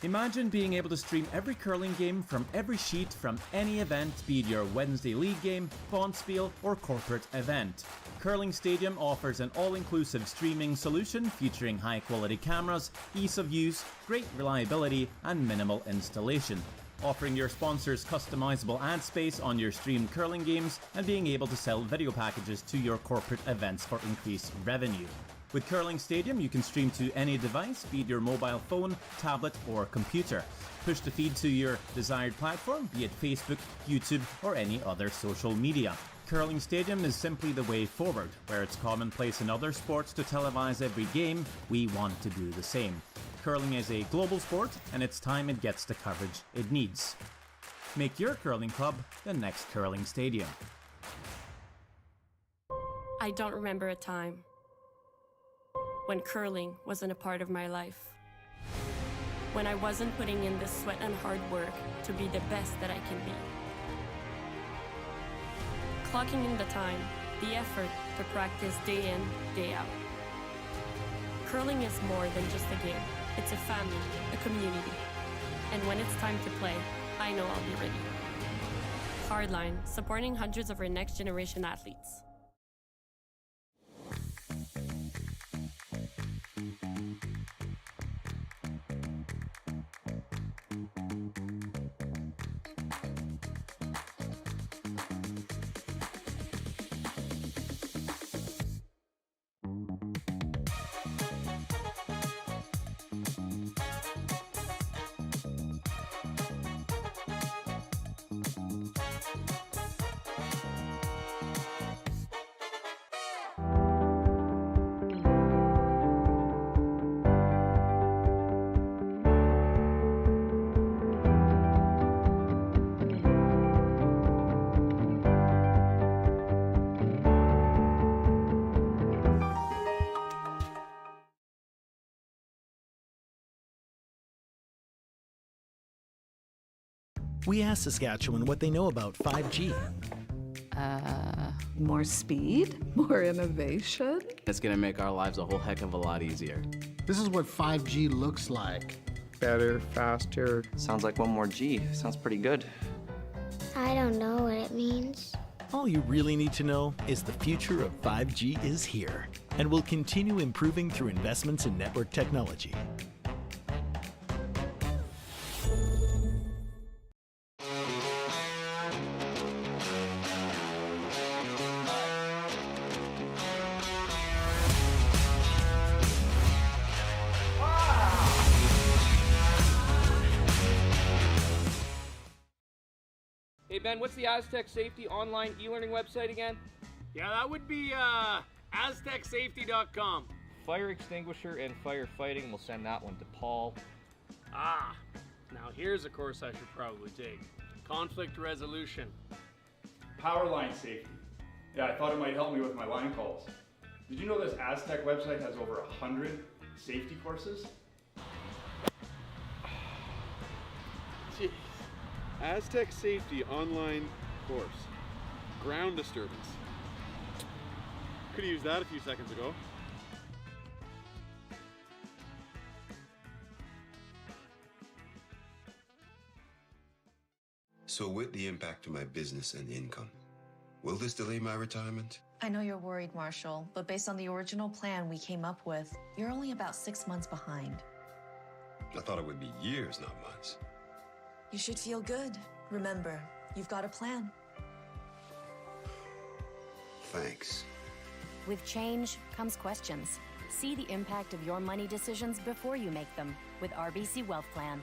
Imagine being able to stream every curling game from every sheet from any event, be it your Wednesday league game, bonspiel, or corporate event. Curling Stadium offers an all-inclusive streaming solution featuring high-quality cameras, ease of use, great reliability, and minimal installation. Offering your sponsors customizable ad space on your streamed curling games and being able to sell video packages to your corporate events for increased revenue. With Curling Stadium, you can stream to any device, be it your mobile phone, tablet, or computer. Push the feed to your desired platform, be it Facebook, YouTube, or any other social media. Curling Stadium is simply the way forward. Where it's commonplace in other sports to televise every game, we want to do the same. Curling is a global sport, and it's time it gets the coverage it needs. Make your curling club the next Curling Stadium. I don't remember a time when curling wasn't a part of my life. When I wasn't putting in the sweat and hard work to be the best that I can be. Clocking in the time, the effort to practice day in, day out. Curling is more than just a game. It's a family, a community. And when it's time to play, I know I'll be ready. Hardline, supporting hundreds of our next generation athletes. We asked Saskatchewan what they know about 5G. More speed, more innovation. It's gonna make our lives a whole heck of a lot easier. This is what 5G looks like. Better, faster. Sounds like one more G. Sounds pretty good. I don't know what it means. All you really need to know is the future of 5G is here and will continue improving through investments in network technology. Hey Ben, what's the Aztec Safety online e-learning website again? Yeah, that would be aztecsafety.com. Fire extinguisher and firefighting, we'll send that one to Paul. Ah, now here's a course I should probably take. Conflict resolution. Power line safety. Yeah, I thought it might help me with my line calls. Did you know this Aztec website has over 100 safety courses? Jeez. Aztec Safety online course. Ground disturbance. Could have used that a few seconds ago. So with the impact to my business and income, will this delay my retirement? I know you're worried, Marshall, but based on the original plan we came up with, you're only about 6 months behind. I thought it would be years, not months. You should feel good. Remember, you've got a plan. Thanks. With change comes questions. See the impact of your money decisions before you make them with RBC Wealth Plan.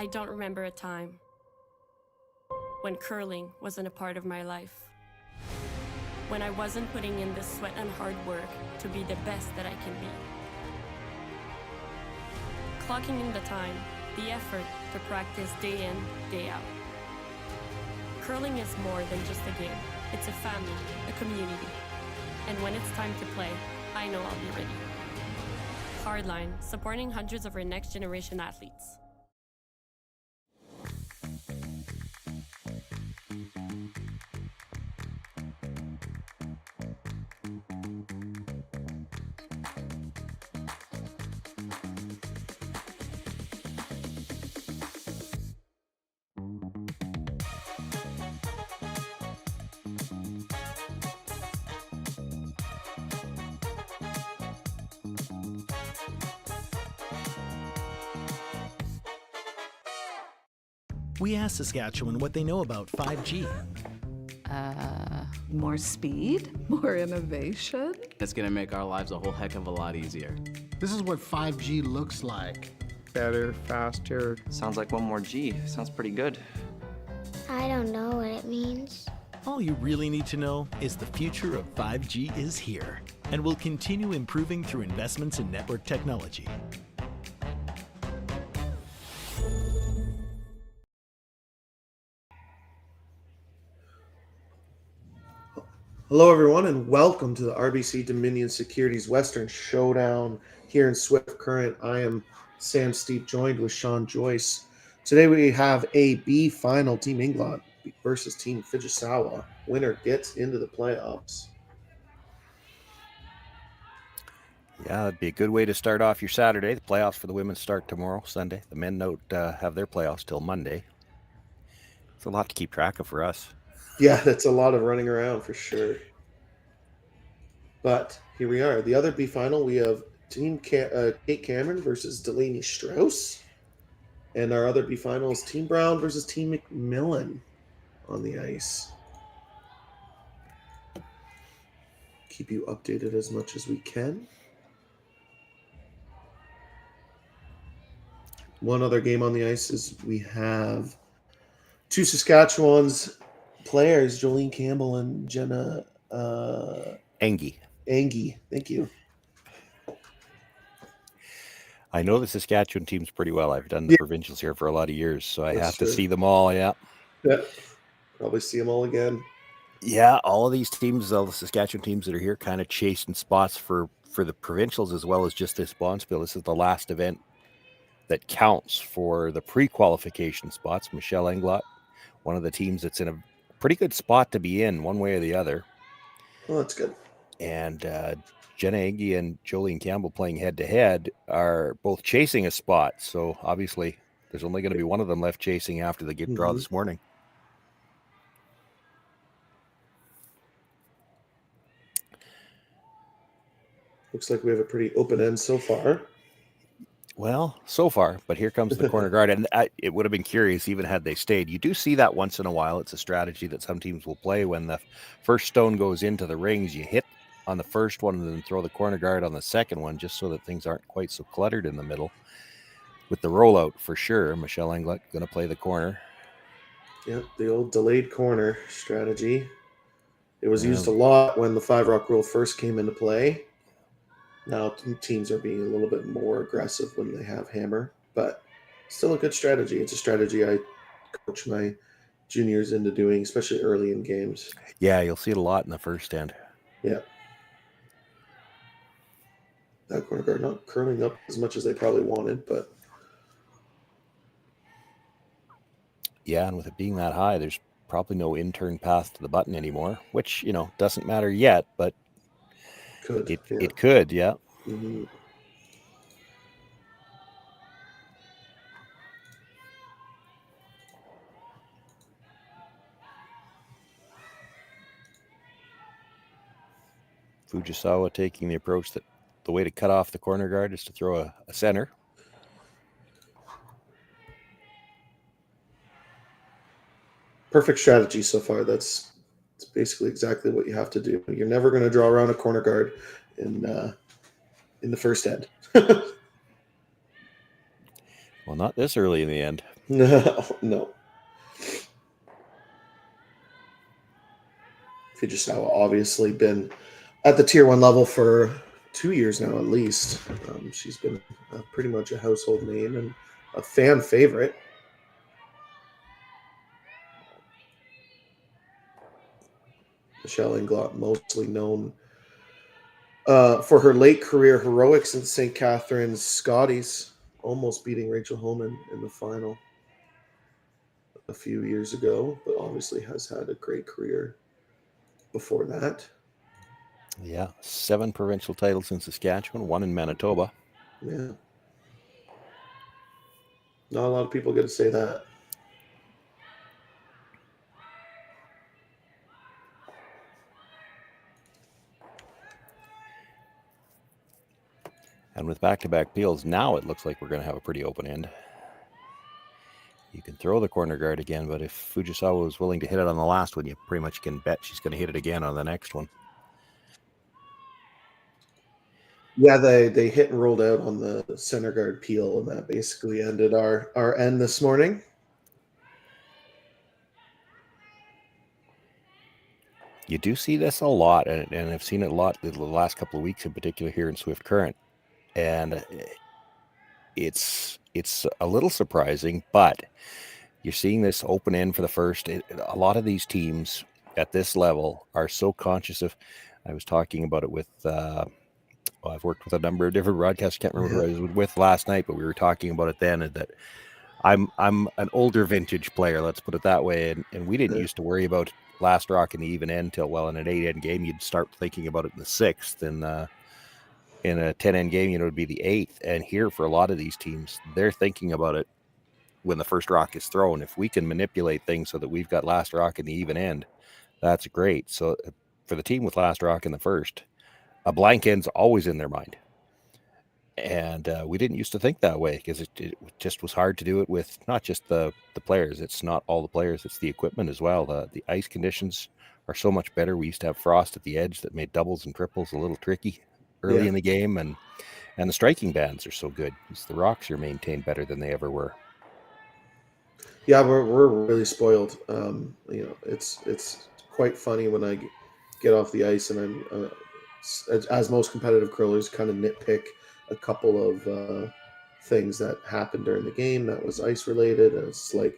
I don't remember a time when curling wasn't a part of my life. When I wasn't putting in the sweat and hard work to be the best that I can be. Clocking in the time, the effort to practice day in, day out. Curling is more than just a game. It's a family, a community. And when it's time to play, I know I'll be ready. Hardline, supporting hundreds of our next generation athletes. We asked Saskatchewan what they know about 5G. More speed, more innovation. It's gonna make our lives a whole heck of a lot easier. This is what 5G looks like. Better, faster. Sounds like one more G. Sounds pretty good. I don't know what it means. All you really need to know is the future of 5G is here and will continue improving through investments in network technology. Hello everyone and welcome to the RBC Dominion Securities Western Showdown here in Swift Current. I am Sam Steep, joined with Sean Joyce. Today we have a B final, Team Englot versus Team Fujisawa. Winner gets into the playoffs. Yeah, that'd be a good way to start off your Saturday. The playoffs for the women start tomorrow, Sunday. The men don't have their playoffs till Monday. It's a lot to keep track of for us. Yeah, that's a lot of running around for sure. But here we are. The other B final, we have Team Kate Cameron versus Delaney Strauss. And our other B final is Team Brown versus Team McMillan on the ice. Keep you updated as much as we can. One other game on the ice is we have two Saskatchewan's players, Jolene Campbell and Jenna Engie. Thank you. I know the Saskatchewan teams pretty well. I've done the provincials here for a lot of years, so I have to see them all. Yeah. Probably see them all again. Yeah, all of these teams, all the Saskatchewan teams that are here, kind of chasing spots for the provincials as well as just this Bonspiel. This is the last event that counts for the pre-qualification spots. Michelle Englot, one of the teams that's in a pretty good spot to be in one way or the other. Oh, that's good. And Jenna Engie and Jolene Campbell playing head-to-head are both chasing a spot. So obviously there's only going to be one of them left chasing after the draw this morning. Looks like we have a pretty open end so far. Well, so far, but here comes the corner guard. And it would have been curious even had they stayed. You do see that once in a while. It's a strategy that some teams will play. When the first stone goes into the rings, you hit on the first one and then throw the corner guard on the second one, just so that things aren't quite so cluttered in the middle. With the rollout, for sure, Michelle Englot going to play the corner. Yep, the old delayed corner strategy. It was used a lot when the 5-rock rule first came into play. Now teams are being a little bit more aggressive when they have hammer, but still a good strategy. It's a strategy I coach my juniors into doing, especially early in games. Yeah, you'll see it a lot in the first end. Yeah. That corner guard not curling up as much as they probably wanted, but yeah, and with it being that high, there's probably no in-turn path to the button anymore, which, doesn't matter yet, but it could, yeah. Mm-hmm. Fujisawa taking the approach that the way to cut off the corner guard is to throw a center. Perfect strategy so far. It's basically exactly what you have to do. You're never going to draw around a corner guard in the first end. Well, not this early in the end. No. Fujisawa obviously been at the tier 1 level for 2 years now at least. She's been pretty much a household name and a fan favorite. Michelle Englot, mostly known for her late career heroics in St. Catharines Scotties, almost beating Rachel Homan in the final a few years ago, but obviously has had a great career before that. Yeah, 7 provincial titles in Saskatchewan, 1 in Manitoba. Yeah. Not a lot of people get to say that. And with back-to-back peels, now it looks like we're going to have a pretty open end. You can throw the corner guard again, but if Fujisawa was willing to hit it on the last one, you pretty much can bet she's going to hit it again on the next one. Yeah, they hit and rolled out on the center guard peel, and that basically ended our end this morning. You do see this a lot, and I've seen it a lot the last couple of weeks in particular here in Swift Current. And it's a little surprising, but you're seeing this open end for the first. A lot of these teams at this level are so conscious of. I was talking about it with. I've worked with a number of different broadcasts. Can't remember who I was with last night, but we were talking about it then. And that I'm an older vintage player. Let's put it that way. And we didn't used to worry about last rock in the even end till in an 8-end game you'd start thinking about it in the 6th, and in a 10-end game, it would be the 8th. And here, for a lot of these teams, they're thinking about it when the first rock is thrown. If we can manipulate things so that we've got last rock in the even end, that's great. So for the team with last rock in the first, a blank end's always in their mind. And we didn't used to think that way because it just was hard to do it with not just the players. It's not all the players. It's the equipment as well. The ice conditions are so much better. We used to have frost at the edge that made doubles and triples a little tricky early in the game, and the striking bands are so good. The rocks are maintained better than they ever were. Yeah, we're really spoiled. It's quite funny when I get off the ice and I'm as most competitive curlers kind of nitpick a couple of things that happened during the game that was ice related, and it's like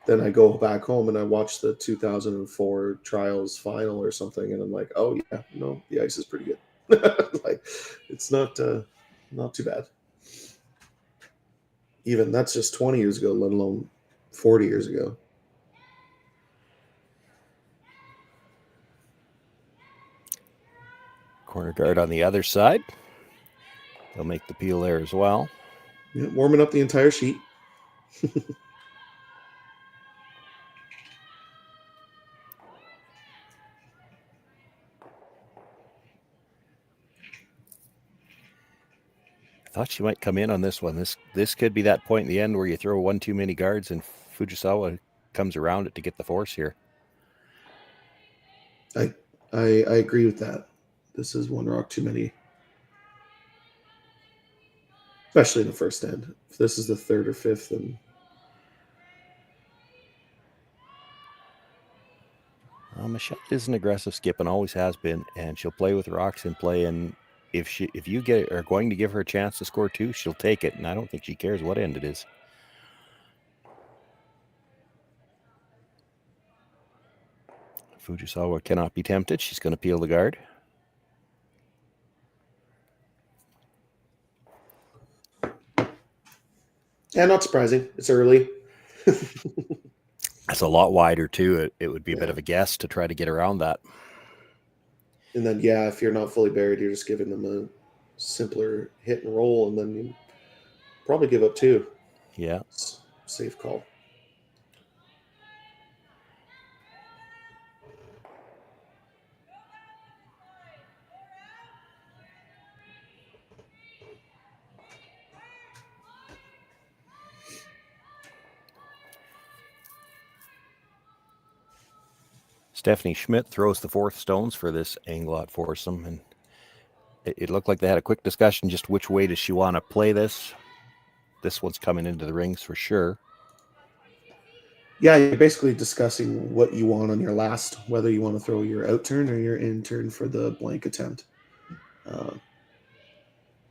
then I go back home and I watch the 2004 trials final or something, and I'm like, oh yeah, no, the ice is pretty good. Like it's not too bad. Even that's just 20 years ago, let alone 40 years ago. Corner guard on the other side. They'll make the peel there as well. Yeah, warming up the entire sheet. I thought she might come in on this one. This could be that point in the end where you throw one too many guards and Fujisawa comes around it to get the force here. I agree with that. This is one rock too many. Especially in the first end. If this is the 3rd or 5th, then Michelle is an aggressive skip and always has been, and she'll play with rocks in play. And if you are going to give her a chance to score 2, she'll take it. And I don't think she cares what end it is. Fujisawa cannot be tempted. She's going to peel the guard. Yeah, not surprising. It's early. It's a lot wider too. It would be a bit of a guess to try to get around that. And then, if you're not fully buried, you're just giving them a simpler hit and roll, and then you probably give up 2. Yeah. Safe call. Stephanie Schmidt throws the 4th stones for this Englot foursome, and it looked like they had a quick discussion just which way does she want to play this. This one's coming into the rings for sure. Yeah, you're basically discussing what you want on your last, whether you want to throw your out turn or your in turn for the blank attempt.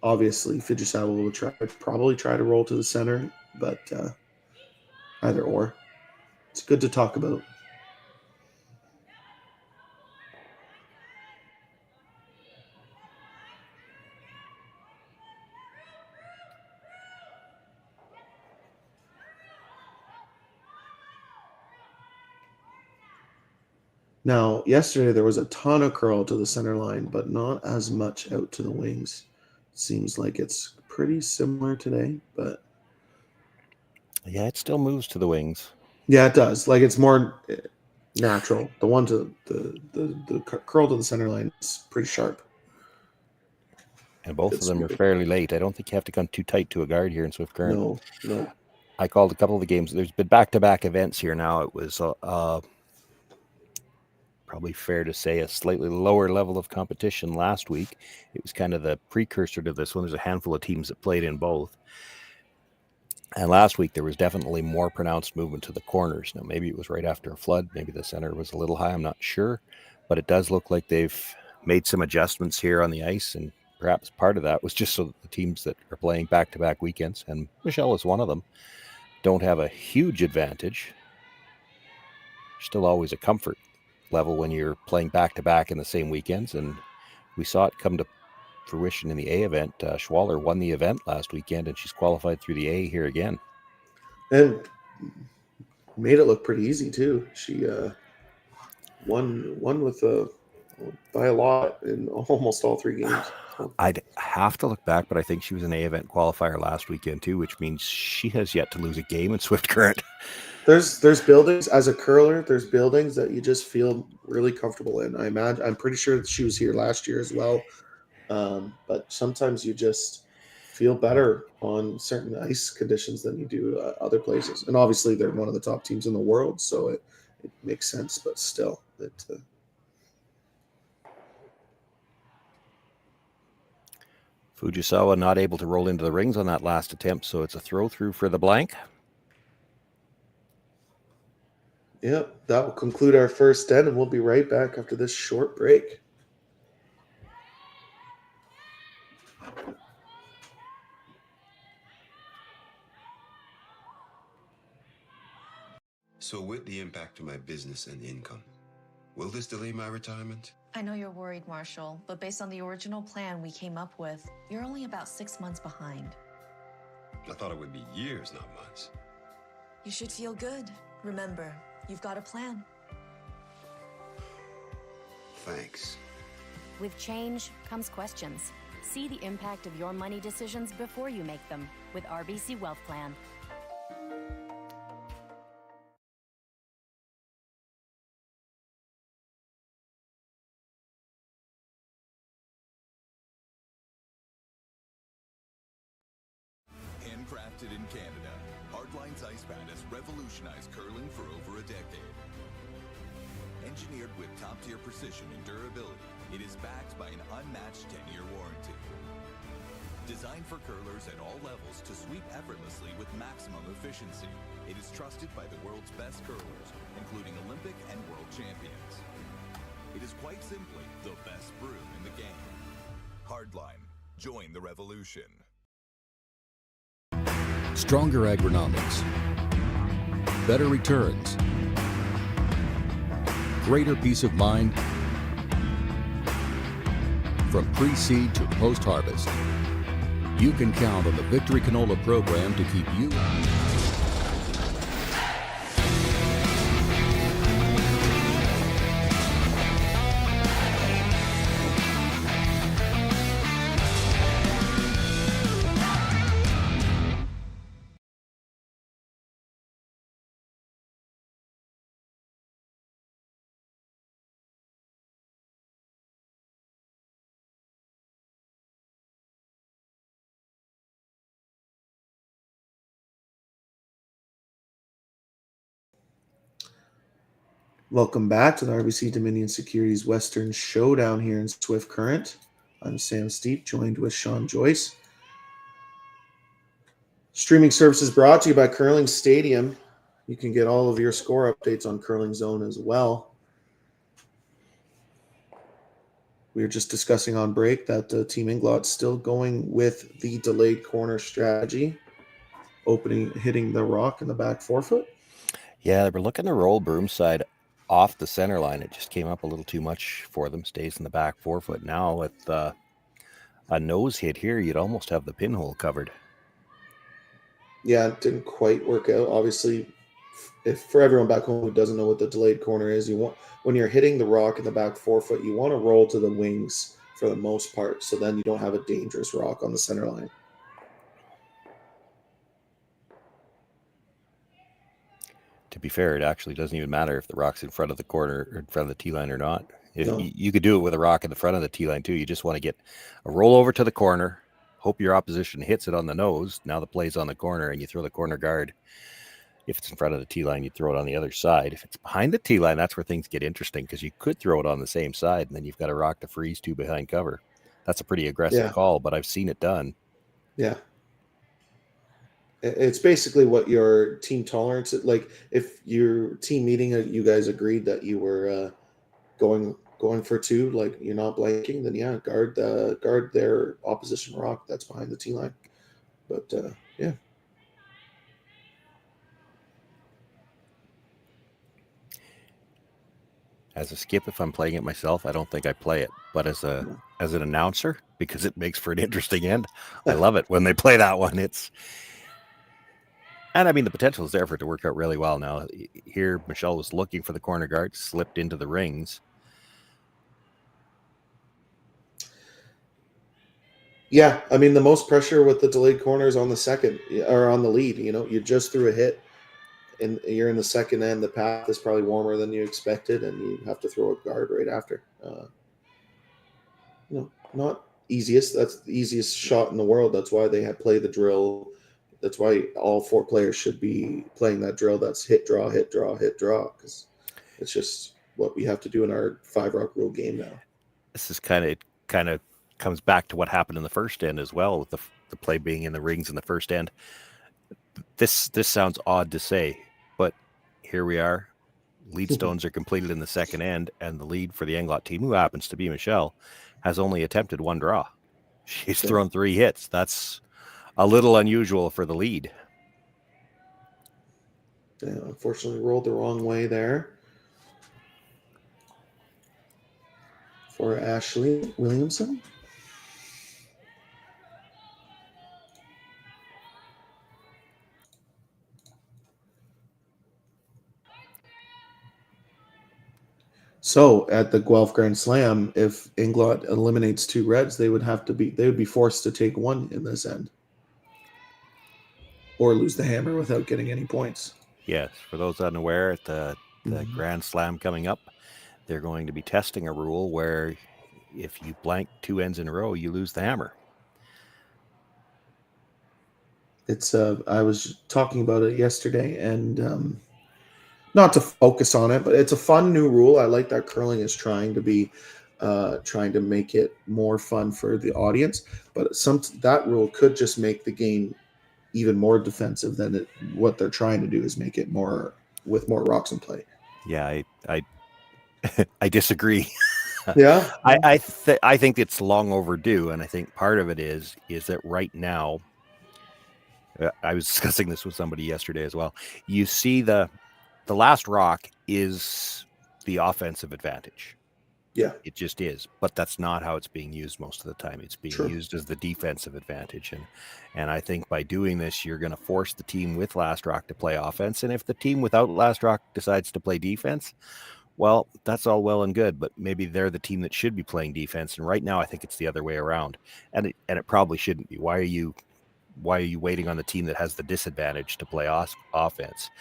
Obviously, Fujisawa will probably try to roll to the center, but either or. It's good to talk about. Now, yesterday there was a ton of curl to the center line, but not as much out to the wings. Seems like it's pretty similar today, but yeah, it still moves to the wings. Yeah, it does. Like, it's more natural. The one to the curl to the center line is pretty sharp. And both of them are fairly late. I don't think you have to come too tight to a guard here in Swift Current. No. I called a couple of the games. There's been back-to-back events here now. It was probably fair to say a slightly lower level of competition last week. It was kind of the precursor to this one. There's a handful of teams that played in both. And last week, there was definitely more pronounced movement to the corners. Now, maybe it was right after a flood. Maybe the center was a little high. I'm not sure. But it does look like they've made some adjustments here on the ice. And perhaps part of that was just so that the teams that are playing back-to-back weekends, and Michelle is one of them, don't have a huge advantage. Still always a comfort level when you're playing back-to-back in the same weekends. And we saw it come to fruition in the A event. Schwaller won the event last weekend, and she's qualified through the A here again. And made it look pretty easy too. She won with by a lot in almost all three games. I'd have to look back, but I think she was an A event qualifier last weekend too, which means she has yet to lose a game in Swift Current. There's buildings as a curler. There's buildings that you just feel really comfortable in. I'm pretty sure that she was here last year as well. But sometimes you just feel better on certain ice conditions than you do other places. And obviously, they're one of the top teams in the world, so it makes sense. But still, Fujisawa not able to roll into the rings on that last attempt, so it's a throw through for the blank. Yep, that will conclude our first end, and we'll be right back after this short break. So with the impact to my business and income, will this delay my retirement? I know you're worried, Marshall, but based on the original plan we came up with, you're only about 6 months behind. I thought it would be years, not months. You should feel good. Remember, you've got a plan. Thanks. With change comes questions. See the impact of your money decisions before you make them with RBC Wealth Plan. Handcrafted in Canada, Hardline's ice pad has revolutionized curling for over a decade. Engineered with top-tier precision and durability, it is backed by an unmatched 10-year warranty. Designed for curlers at all levels to sweep effortlessly with maximum efficiency, it is trusted by the world's best curlers, including Olympic and world champions. It is quite simply the best brew in the game. Hardline. Join the revolution. Stronger agronomics, better returns, greater peace of mind from pre-seed to post-harvest. You can count on the Victory Canola program to keep you Welcome back to the RBC Dominion Securities Western Showdown here in Swift Current. I'm Sam Steep, joined with Sean Joyce. Streaming services brought to you by Curling Stadium. You can get all of your score updates on Curling Zone as well. We were just discussing on break that Team Englot's still going with the delayed corner strategy, hitting the rock in the back forefoot. Yeah, they were looking to roll Broomside off the center line. It just came up a little too much for them. Stays in the back forefoot. Now with a nose hit here, you'd almost have the pinhole covered. Yeah, it didn't quite work out. Obviously, if for everyone back home who doesn't know what the delayed corner is, when you're hitting the rock in the back forefoot, you want to roll to the wings for the most part, so then you don't have a dangerous rock on the center line. To be fair, it actually doesn't even matter if the rock's in front of the corner or in front of the tee line or not. No. You could do it with a rock in the front of the tee line too. You just want to get a roll over to the corner, hope your opposition hits it on the nose. Now the play's on the corner, and you throw the corner guard. If it's in front of the tee line, you throw it on the other side. If it's behind the tee line, that's where things get interesting, because you could throw it on the same side, and then you've got a rock to freeze to behind cover. That's a pretty aggressive call, but I've seen it done. Yeah. It's basically what your team tolerance is. Like, if your team meeting, you guys agreed that you were going for two, like you're not blanking, then yeah, guard their opposition rock that's behind the tee line. But yeah. As a skip, if I'm playing it myself, I don't think I play it. But as an announcer, because it makes for an interesting end, I love it when they play that one. And I mean, the potential is there for it to work out really well. Now, here, Michelle was looking for the corner guard, slipped into the rings. Yeah, I mean, the most pressure with the delayed corner is on the second, or on the lead. You just threw a hit, and you're in the second end. The path is probably warmer than you expected, and you have to throw a guard right after. Not easiest. That's the easiest shot in the world. That's why they play the drill. That's why all four players should be playing that drill. That's hit, draw, hit, draw, hit, draw, because it's just what we have to do in our 5-rock rule game now. This is kind of comes back to what happened in the first end as well, with the play being in the rings in the first end. This sounds odd to say, but here we are. Lead stones are completed in the second end, and the lead for the Englot team, who happens to be Michelle, has only attempted one draw. She's thrown 3 hits. That's a little unusual for the lead. Yeah, unfortunately rolled the wrong way there for Ashley Williamson. So at the Guelph Grand Slam, if Englot eliminates 2 reds, they would be forced to take 1 in this end, or lose the hammer without getting any points. Yes, for those unaware, at the Grand Slam coming up, they're going to be testing a rule where if you blank 2 ends in a row, you lose the hammer. It's I was talking about it yesterday, and not to focus on it, but it's a fun new rule. I like that curling is trying to make it more fun for the audience, but that rule could just make the game even more defensive than what they're trying to do is make it more with more rocks in play. Yeah, I disagree. Yeah, I think it's long overdue, and I think part of it is that right now, I was discussing this with somebody yesterday as well. You see the last rock is the offensive advantage. Yeah, it just is, but that's not how it's being used most of the time. It's being used as the defensive advantage, and I think by doing this, you're going to force the team with last rock to play offense, and if the team without last rock decides to play defense, well, that's all well and good, but maybe they're the team that should be playing defense, and right now I think it's the other way around, and it probably shouldn't be. Why are you waiting on the team that has the disadvantage to play offense?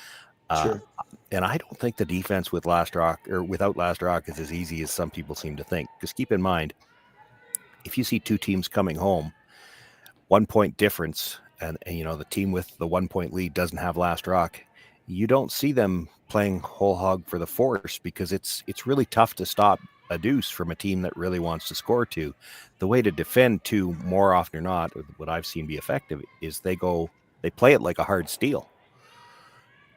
And I don't think the defense with last rock or without last rock is as easy as some people seem to think. Because keep in mind, if you see 2 teams coming home, 1 point difference, and the team with the 1 point lead doesn't have last rock, you don't see them playing whole hog for the force, because it's really tough to stop a deuce from a team that really wants to score 2. The way to defend 2 more often or not, what I've seen be effective, is they play it like a hard steal.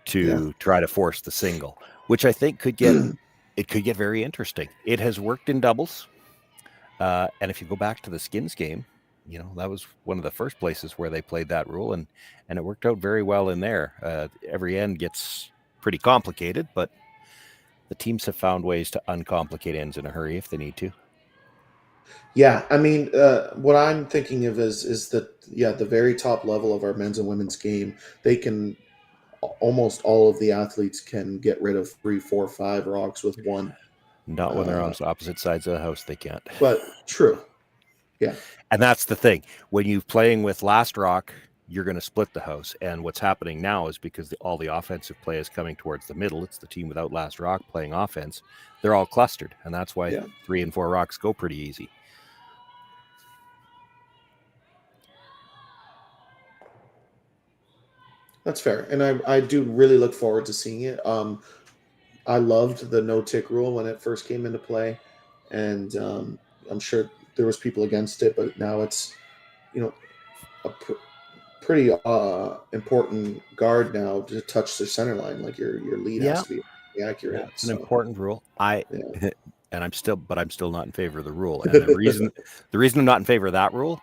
to try to force the single, which I think could get very interesting. It has worked in doubles, and if you go back to the Skins game, that was one of the first places where they played that rule, and it worked out very well in there. Every end gets pretty complicated, but the teams have found ways to uncomplicate ends in a hurry if they need to. Yeah, I mean, what I'm thinking of is that the very top level of our men's and women's game, they can almost all of the athletes can get rid of 3, 4, 5 rocks with one. Not when they're on opposite sides of the house, they can't. But true, yeah. And that's the thing. When you're playing with last rock, you're going to split the house. And what's happening now is because all the offensive play is coming towards the middle. It's the team without last rock playing offense. They're all clustered, and that's why 3 and 4 rocks go pretty easy. That's fair, and I do really look forward to seeing it. I loved the no-tick rule when it first came into play, and I'm sure there was people against it, but now it's a pretty important guard now to touch the center line. Like your lead has to be accurate. Yeah, it's an important rule. And I'm still not in favor of the rule. And the reason I'm not in favor of that rule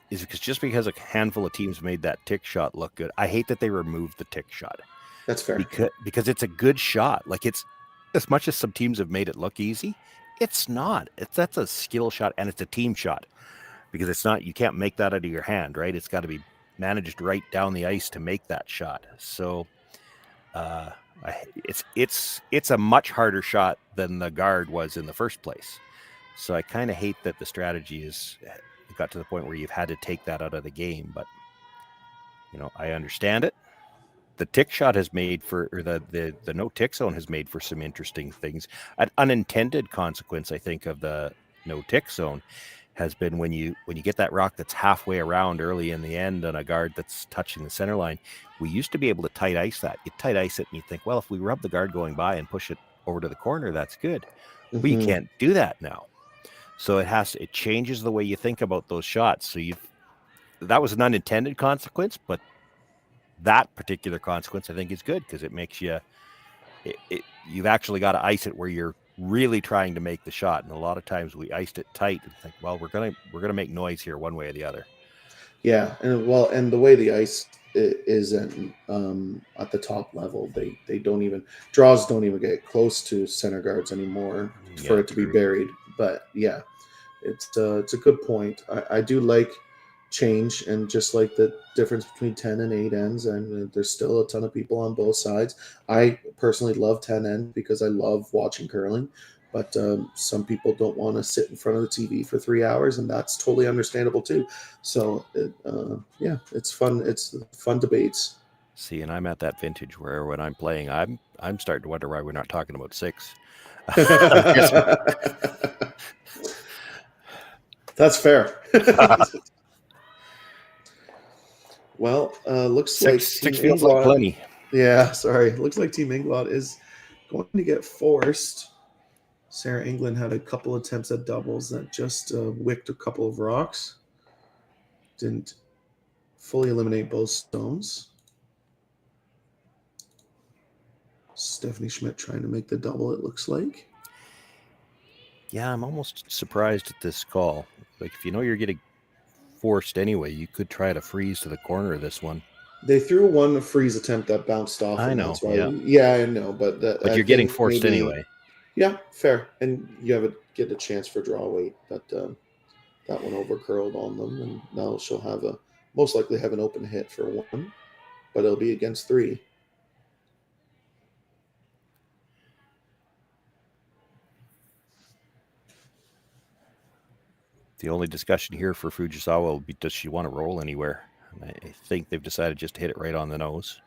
is because a handful of teams made that tick shot look good. I hate that they removed the tick shot. That's fair. Because it's a good shot. Like, it's as much as some teams have made it look easy, it's not. That's a skill shot, and it's a team shot. Because it's not, you can't make that out of your hand, right? It's got to be managed right down the ice to make that shot. So it's a much harder shot than the guard was in the first place. So I kind of hate that the strategy got to the point where you've had to take that out of the game. But I understand it. The tick shot has made for, or the no tick zone has made for some interesting things. An unintended consequence, I think, of the no tick zone has been when you get that rock that's halfway around early in the end on a guard that's touching the center line. We used to be able to tight ice that. You tight ice it and you think, well, if we rub the guard going by and push it over to the corner, that's good. Mm-hmm. We can't do that now. So it changes the way you think about those shots. So that was an unintended consequence, but that particular consequence I think is good because it makes you've actually got to ice it where you're really trying to make the shot. And a lot of times we iced it tight and think, well, we're gonna make noise here one way or the other. Yeah, and the way the ice is at the top level, draws don't even get close to center guards anymore for it to be buried. But yeah, it's a good point. I do like change, and just like the difference between 10 and 8 ends, and there's still a ton of people on both sides. I personally love 10 ends because I love watching curling, but some people don't want to sit in front of the TV for 3 hours, and that's totally understandable too. So it's fun. It's fun debates. See, and I'm at that vintage where when I'm playing, I'm starting to wonder why we're not talking about 6. That's fair. Well, looks like six feels like plenty. Yeah, sorry. Looks like Team Englot is going to get forced. Sarah England had a couple attempts at doubles that just wicked a couple of rocks. Didn't fully eliminate both stones. Stephanie Schmidt trying to make the double, it looks like. Yeah, I'm almost surprised at this call. Like, if you're getting forced anyway, you could try to freeze to the corner of this one. They threw one freeze attempt that bounced off. I know. That's why I know, but you're getting forced anyway. Yeah, fair, and you get a chance for draw weight, but that one over curled on them, and now she'll most likely have an open hit for 1, but it'll be against 3. The only discussion here for Fujisawa will be, does she want to roll anywhere? And I think they've decided just to hit it right on the nose.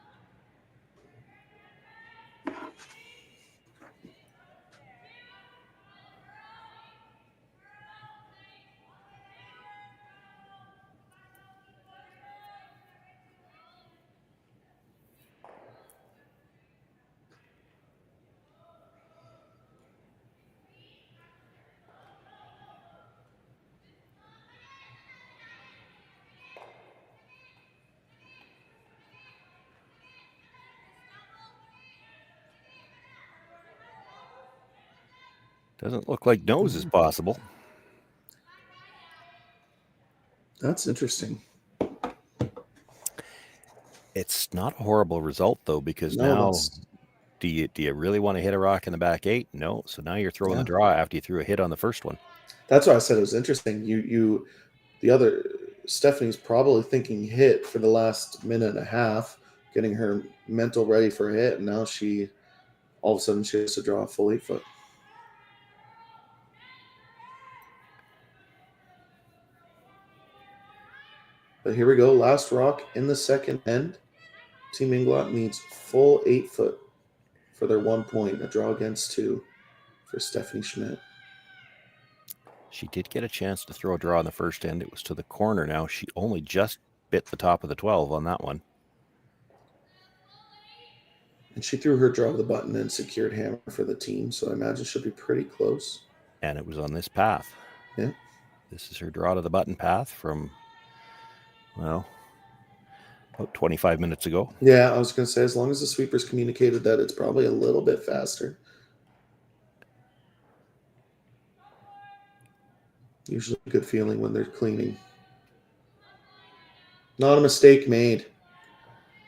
Doesn't look like nose is possible. That's interesting. It's not a horrible result though, because No, now that's- do you really want to hit a rock in the back 8? No. So now you're throwing the draw after you threw a hit on the first one. That's why I said it was interesting. The other Stephanie's probably thinking hit for the last minute and a half, getting her mental ready for a hit, and now all of a sudden she has to draw a full 8-foot. But here we go, last rock in the second end. Team Englot needs full 8-foot for their 1 point, a draw against 2 for Stephanie Schmidt. She did get a chance to throw a draw in the first end. It was to the corner now. She only just bit the top of the 12 on that one. And she threw her draw to the button and secured hammer for the team, so I imagine she'll be pretty close. And it was on this path. Yeah. This is her draw to the button path from, well, about 25 minutes ago. Yeah, I was going to say, as long as the sweepers communicated that, it's probably a little bit faster. Usually a good feeling when they're cleaning. Not a mistake made.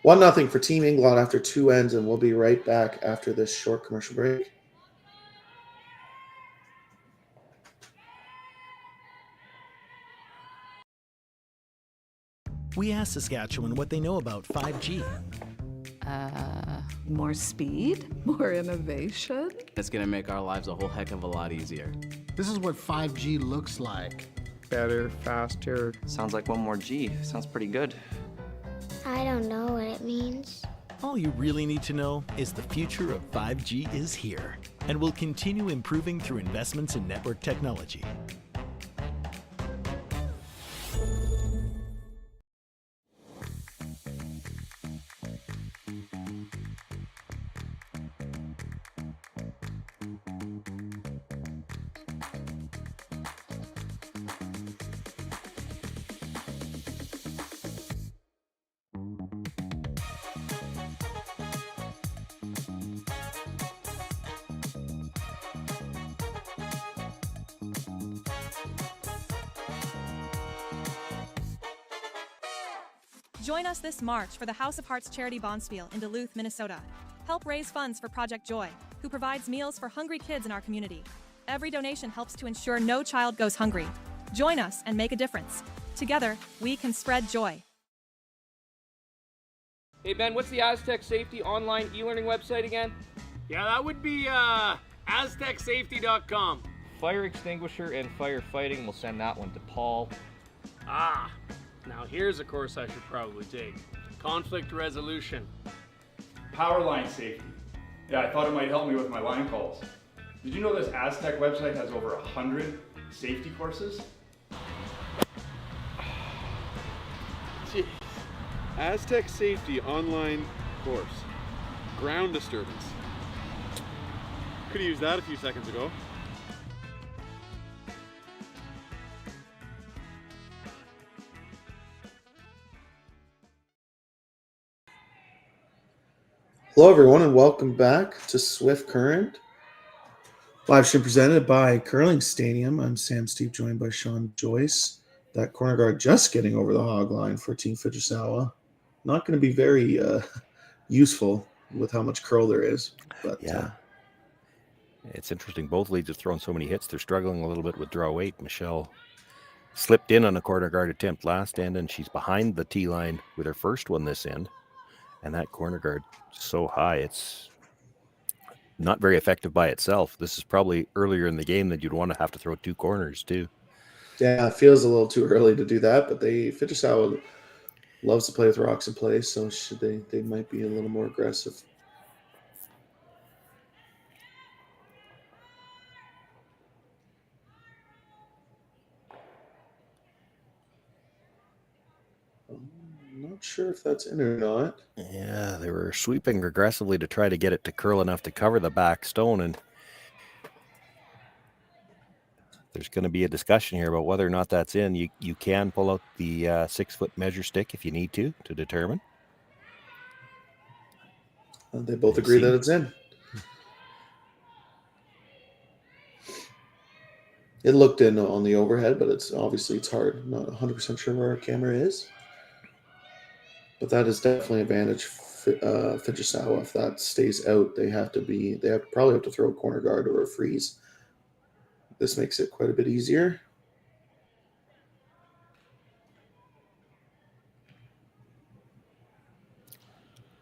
1-0 for Team Englot after 2 ends, and we'll be right back after this short commercial break. We asked Saskatchewan what they know about 5G. More speed, more innovation. It's going to make our lives a whole heck of a lot easier. This is what 5G looks like. Better, faster. Sounds like one more G. Sounds pretty good. I don't know what it means. All you really need to know is the future of 5G is here and will continue improving through investments in network technology. Join us this March for the House of Hearts Charity Bonspiel in Duluth, Minnesota. Help raise funds for Project Joy, who provides meals for hungry kids in our community. Every donation helps to ensure no child goes hungry. Join us and make a difference. Together, we can spread joy. Hey Ben, what's the Aztec Safety online e-learning website again? Yeah, that would be aztecsafety.com. Fire extinguisher and firefighting, we'll send that one to Paul. Now here's a course I should probably take. Conflict resolution. Power line safety. Yeah, I thought it might help me with my line calls. Did you know this Aztec website has over 100 safety courses? Jeez. Aztec Safety online course. Ground disturbance. Could have used that a few seconds ago. Hello, everyone, and welcome back to Swift Current. Live stream presented by Curling Stadium. I'm Sam Steve, joined by Sean Joyce. That corner guard just getting over the hog line for Team Fujisawa. Not going to be very useful with how much curl there is. But yeah. It's interesting. Both leads have thrown so many hits. They're struggling a little bit with draw 8. Michelle slipped in on a corner guard attempt last end, and she's behind the tee line with her first one this end. And that corner guard so high, it's not very effective by itself. This is probably earlier in the game that you'd want to have to throw 2 corners too. Yeah, it feels a little too early to do that, but Fujisawa loves to play with rocks in place, so they might be a little more aggressive. Not sure if that's in or not. Yeah, they were sweeping aggressively to try to get it to curl enough to cover the back stone, and there's going to be a discussion here about whether or not that's in. You can pull out the 6-foot measure stick if you need to determine. They both agree that it's in. It looked in on the overhead, but it's hard. I'm not 100% sure where our camera is. But that is definitely advantage Fujisawa. If that stays out, they probably have to throw a corner guard or a freeze. This makes it quite a bit easier.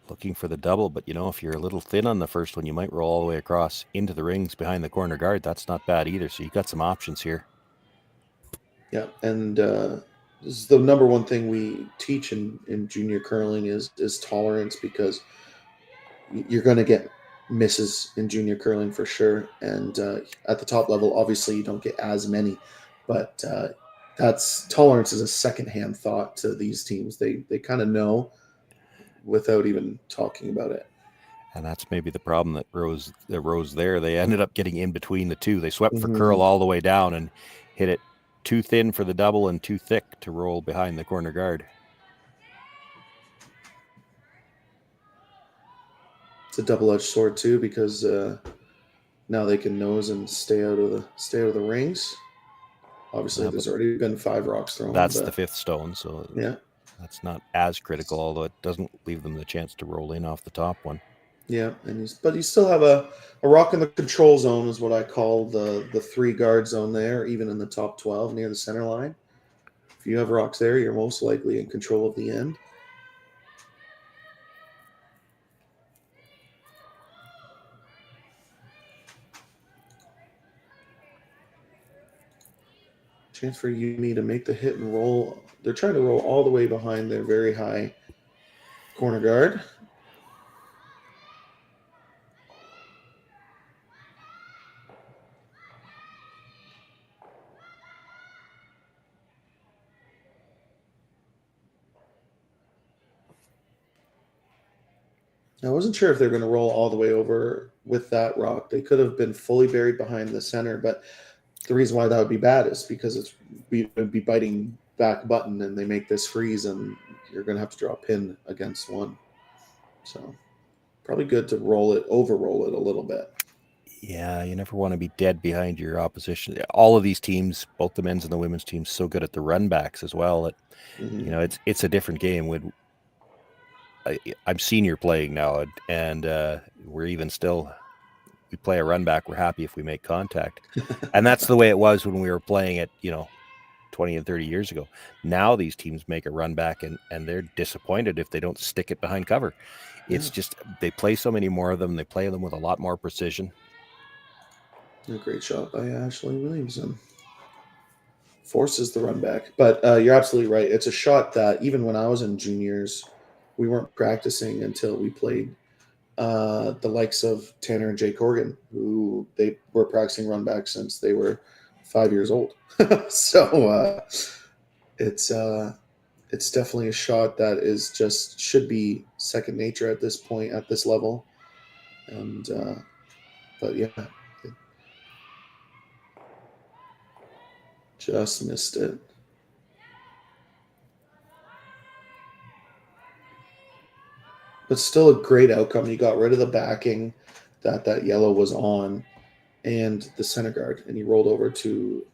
Looking for the double, but if you're a little thin on the first one, you might roll all the way across into the rings behind the corner guard. That's not bad either. So you've got some options here. Yeah, and this is the number one thing we teach in junior curling is tolerance, because you're going to get misses in junior curling for sure. And at the top level, obviously, you don't get as many, but tolerance is a secondhand thought to these teams. They kind of know without even talking about it. And that's maybe the problem that rose there. They ended up getting in between the two. They swept for curl all the way down and hit it too thin for the double and too thick to roll behind the corner guard. It's a double-edged sword too, because now they can nose and stay out of the rings. Obviously, there's already been 5 rocks thrown. That's the 5th stone, so yeah, that's not as critical, although it doesn't leave them the chance to roll in off the top one. Yeah, but you still have a rock in the control zone, is what I call the 3 guard zone there, even in the top 12 near the center line. If you have rocks there, you're most likely in control of the end. Chance for Yumi to make the hit and roll. They're trying to roll all the way behind their very high corner guard. I wasn't sure if they're going to roll all the way over with that rock. They could have been fully buried behind the center, but the reason why that would be bad is because it would be biting back button, and they make this freeze, and you're going to have to draw a pin against one. So probably good to over-roll it a little bit. Yeah, you never want to be dead behind your opposition. All of these teams, both the men's and the women's teams, so good at the run backs as well. That it's a different game. I'm senior playing now, and we're even still. We play a run back. We're happy if we make contact, and that's the way it was when we were playing it. 20 and 30 years ago. Now these teams make a run back, and they're disappointed if they don't stick it behind cover. It's just they play so many more of them. They play them with a lot more precision. A great shot by Ashley Williamson. Forces the run back. But you're absolutely right. It's a shot that even when I was in juniors, we weren't practicing until we played the likes of Tanner and Jake Horgan, who they were practicing run back since they were 5 years old. So it's definitely a shot that should be second nature at this point, at this level. And but yeah, just missed it. But still a great outcome. You got rid of the backing that yellow was on and the center guard, and you rolled over to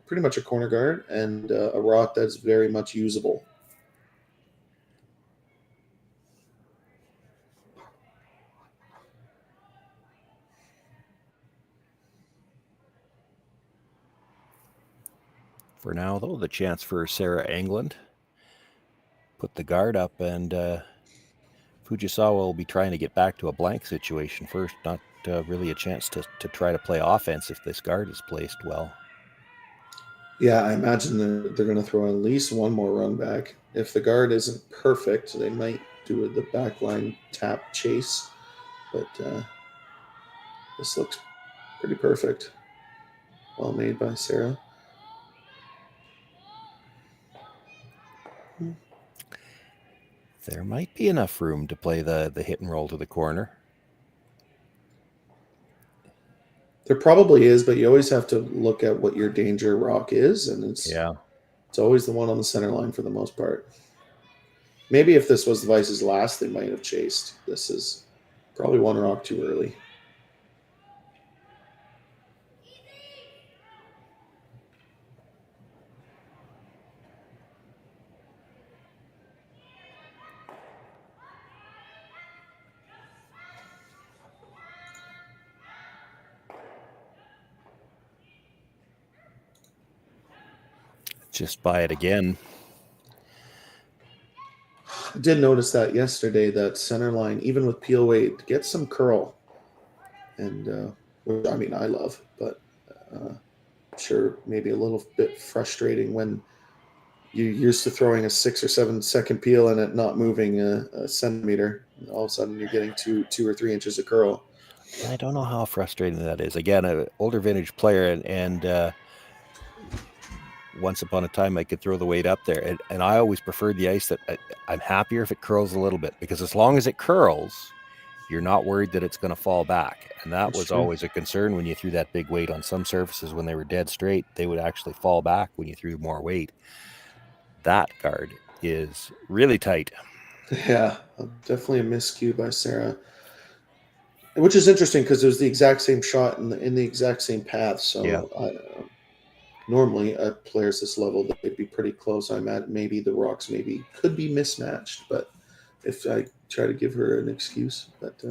pretty much a corner guard and a rock that's very much usable. For now, though, the chance for Sarah England. Put the guard up, and Fujisawa will be trying to get back to a blank situation first, not really a chance to try to play offense if this guard is placed well. Yeah, I imagine they're going to throw at least one more run back. If the guard isn't perfect, they might do the backline tap chase, but this looks pretty perfect. Well made by Sarah. There might be enough room to play the hit and roll to the corner. There probably is, but you always have to look at what your danger rock is, and it's always the one on the center line for the most part. Maybe if this was the Vice's last, they might have chased. This is probably one rock too early. just by it again. I did notice that yesterday, that center line, even with peel weight, gets some curl. And, which, I mean, I love, but sure, maybe a little bit frustrating when you're used to throwing a 6 or 7 second peel and it not moving a centimeter. And all of a sudden, you're getting 2 or 3 inches of curl. I don't know how frustrating that is. Again, an older vintage player, and once upon a time I could throw the weight up there, and I always preferred the ice that I'm happier if it curls a little bit, because as long as it curls, you're not worried that it's going to fall back. And that was always a concern when you threw that big weight on some surfaces. When they were dead straight, they would actually fall back when you threw more weight. That guard is really tight. Yeah, definitely a miscue by Sarah, which is interesting because it was the exact same shot in the exact same path. So yeah. Normally at players this level, they'd be pretty close. I'm at maybe the rocks could be mismatched, but if I try to give her an excuse, but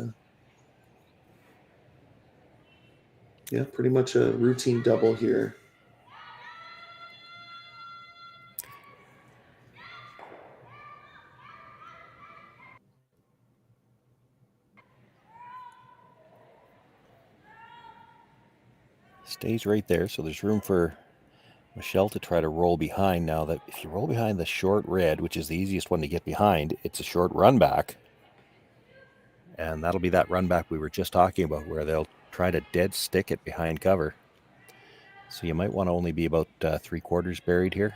yeah, pretty much a routine double here. Stays right there, so there's room for Michelle to try to roll behind. Now that if you roll behind the short red, which is the easiest one to get behind, it's a short run back. And that'll be that run back we were just talking about, where they'll try to dead stick it behind cover. So you might want to only be about 3/4 buried here.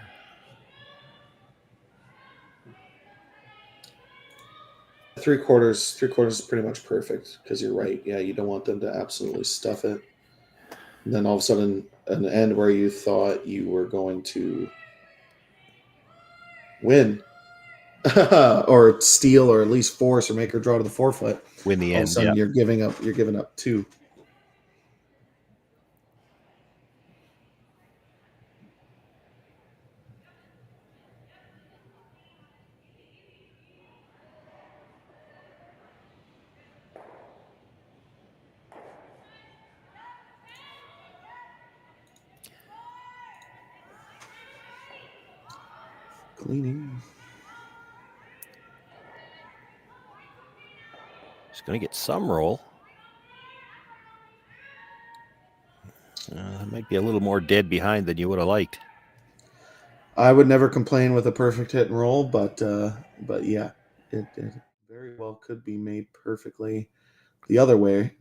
Three quarters is pretty much perfect, because you're right. Yeah, you don't want them to absolutely stuff it. And then all of a sudden, an end where you thought you were going to win or steal, or at least force or make her draw to the forefoot. Win the all end. Of a sudden, yeah. you're giving up 2. Cleaning. She's going to get some roll. Might be a little more dead behind than you would have liked. I would never complain with a perfect hit and roll, but yeah, it very well could be made perfectly the other way.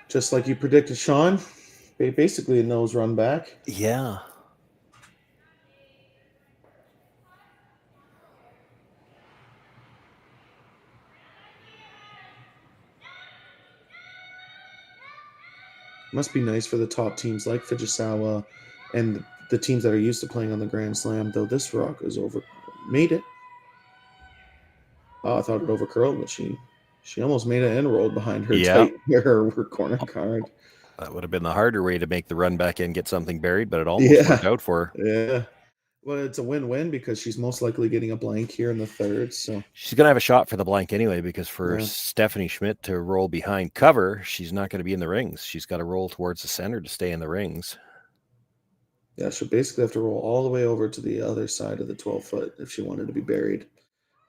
Just like you predicted, Sean. Basically a nose run back. Yeah. Must be nice for the top teams like Fujisawa and the teams that are used to playing on the Grand Slam, though this rock is made it. Oh, I thought it overcurled, but she almost made it and rolled behind her tight her corner card. That would have been the harder way to make the run back and get something buried, but it almost worked out for her. Yeah. Well, it's a win-win because she's most likely getting a blank here in the third. So she's going to have a shot for the blank anyway, because for Stephanie Schmidt to roll behind cover, she's not going to be in the rings. She's got to roll towards the center to stay in the rings. Yeah, she'll basically have to roll all the way over to the other side of the 12-foot if she wanted to be buried,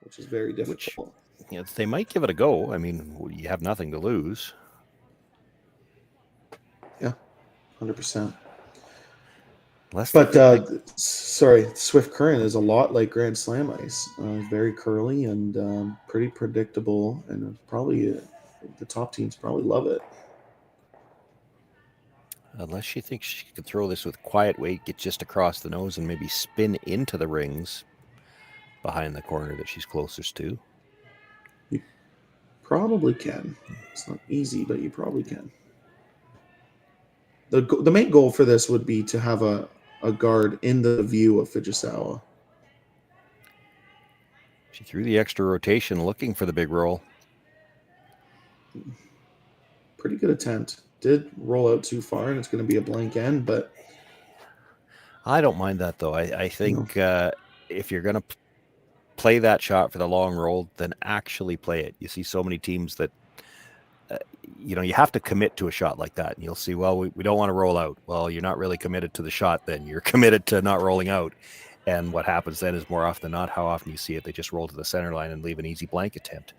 which is very difficult. They might give it a go. I mean, you have nothing to lose. Yeah, 100%. Swift Current is a lot like Grand Slam ice. Very curly and pretty predictable, and probably the top teams probably love it. Unless she thinks she could throw this with quiet weight, get just across the nose, and maybe spin into the rings behind the corner that she's closest to. You probably can. It's not easy, but you probably can. The main goal for this would be to have a guard in the view of Fujisawa. She threw the extra rotation looking for the big roll. pretty good attempt. Did roll out too far, and it's going to be a blank end, but I don't mind that, though. I think if you're going to play that shot for the long roll, then actually play it. You see so many teams that, you have to commit to a shot like that. And you'll see, well, we don't want to roll out. Well, you're not really committed to the shot then. You're committed to not rolling out. And what happens then is more often than not, how often you see it, they just roll to the center line and leave an easy blank attempt.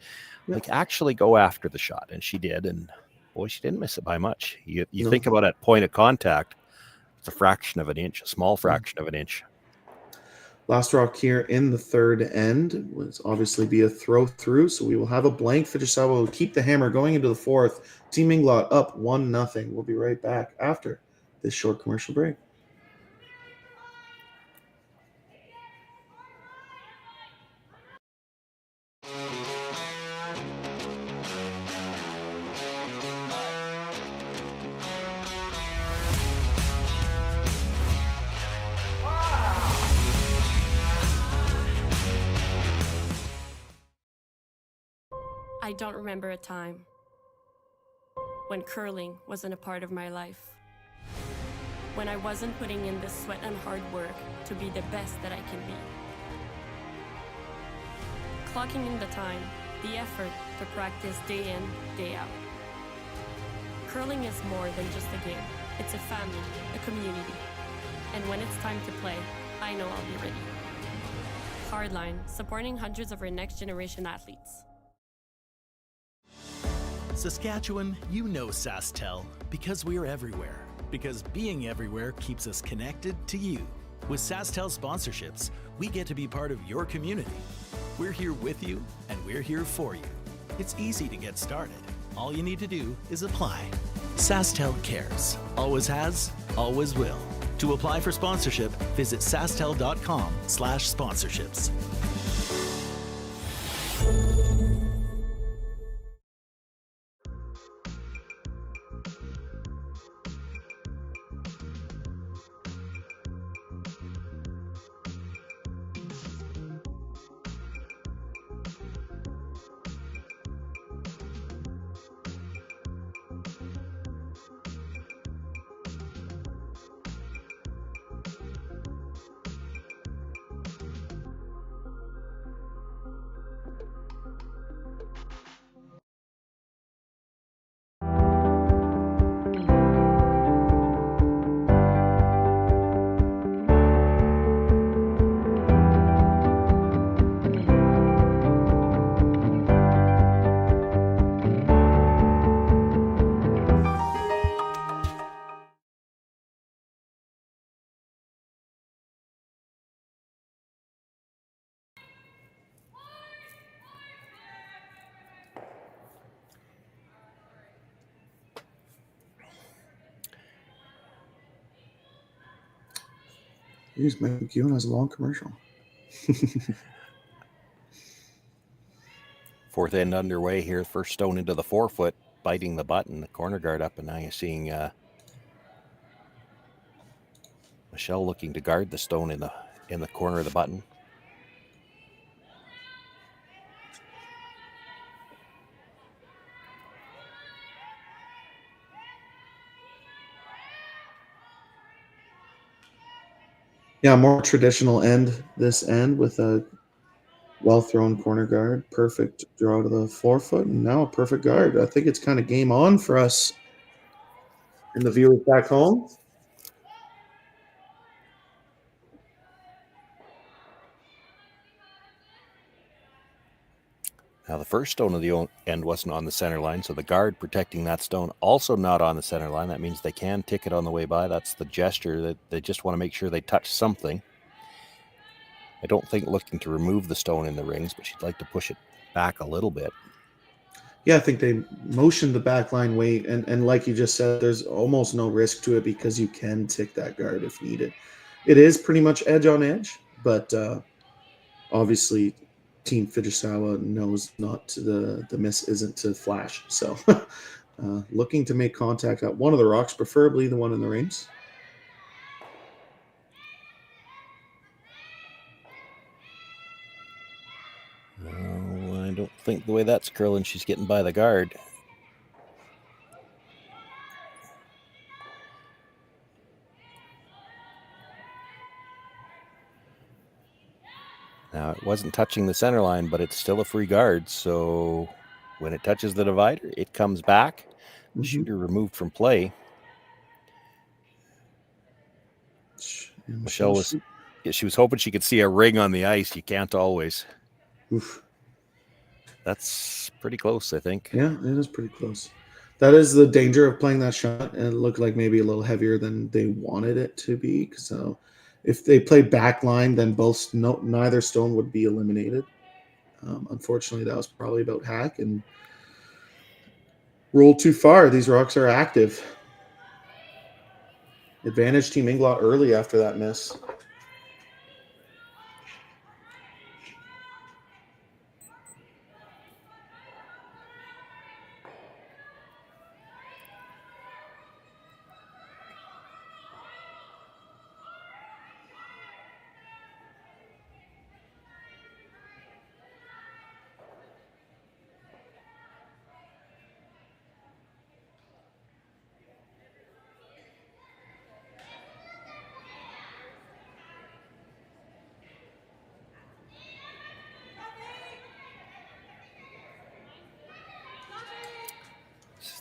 Yeah. Like, actually go after the shot. And she did. And boy, she didn't miss it by much. You think about at point of contact, it's a fraction of an inch, a small fraction of an inch. Last rock here in the third end was obviously be a throw through, so we will have a blank. Fujisawa will keep the hammer going into the fourth. Team Englot up 1-0. We'll be right back after this short commercial break. I don't remember a time when curling wasn't a part of my life. When I wasn't putting in the sweat and hard work to be the best that I can be. Clocking in the time, the effort to practice day in, day out. Curling is more than just a game. It's a family, a community. And when it's time to play, I know I'll be ready. Hardline, supporting hundreds of our next generation athletes. Saskatchewan, you know Sasktel because we're everywhere. Because being everywhere keeps us connected to you. With Sasktel sponsorships, we get to be part of your community. We're here with you, and we're here for you. It's easy to get started. All you need to do is apply. Sasktel cares. Always has, always will. To apply for sponsorship, visit sastel.com/sponsorships. Here's McEwen has a long commercial. Fourth end underway here. First stone into the 4-foot, biting the button, the corner guard up, and now you're seeing Michelle looking to guard the stone in the corner of the button. Yeah, more traditional end, this end with a well-thrown corner guard. Perfect draw to the 4-foot, and now a perfect guard. I think it's kind of game on for us and the viewers back home. Now, the first stone of the end wasn't on the center line, so the guard protecting that stone also not on the center line. That means they can tick it on the way by. That's the gesture that they just want to make sure they touch something. I don't think looking to remove the stone in the rings, but she'd like to push it back a little bit. Yeah, I think they motioned the back line weight, and like you just said, there's almost no risk to it because you can tick that guard if needed. It is pretty much edge on edge, but obviously Team Fujisawa knows not to the miss isn't to flash. So looking to make contact at one of the rocks, preferably the one in the rings. No, I don't think the way that's curling, she's getting by the guard. Now, it wasn't touching the center line, but it's still a free guard. So when it touches the divider, it comes back. The shooter removed from play. Michelle was, she was hoping she could see a ring on the ice. You can't always. Oof. That's pretty close, I think. Yeah, it is pretty close. That is the danger of playing that shot. And it looked like maybe a little heavier than they wanted it to be. So if they play back line, then neither stone would be eliminated. Unfortunately, that was probably about hack and rolled too far. These rocks are active. Advantage Team Englot early after that miss.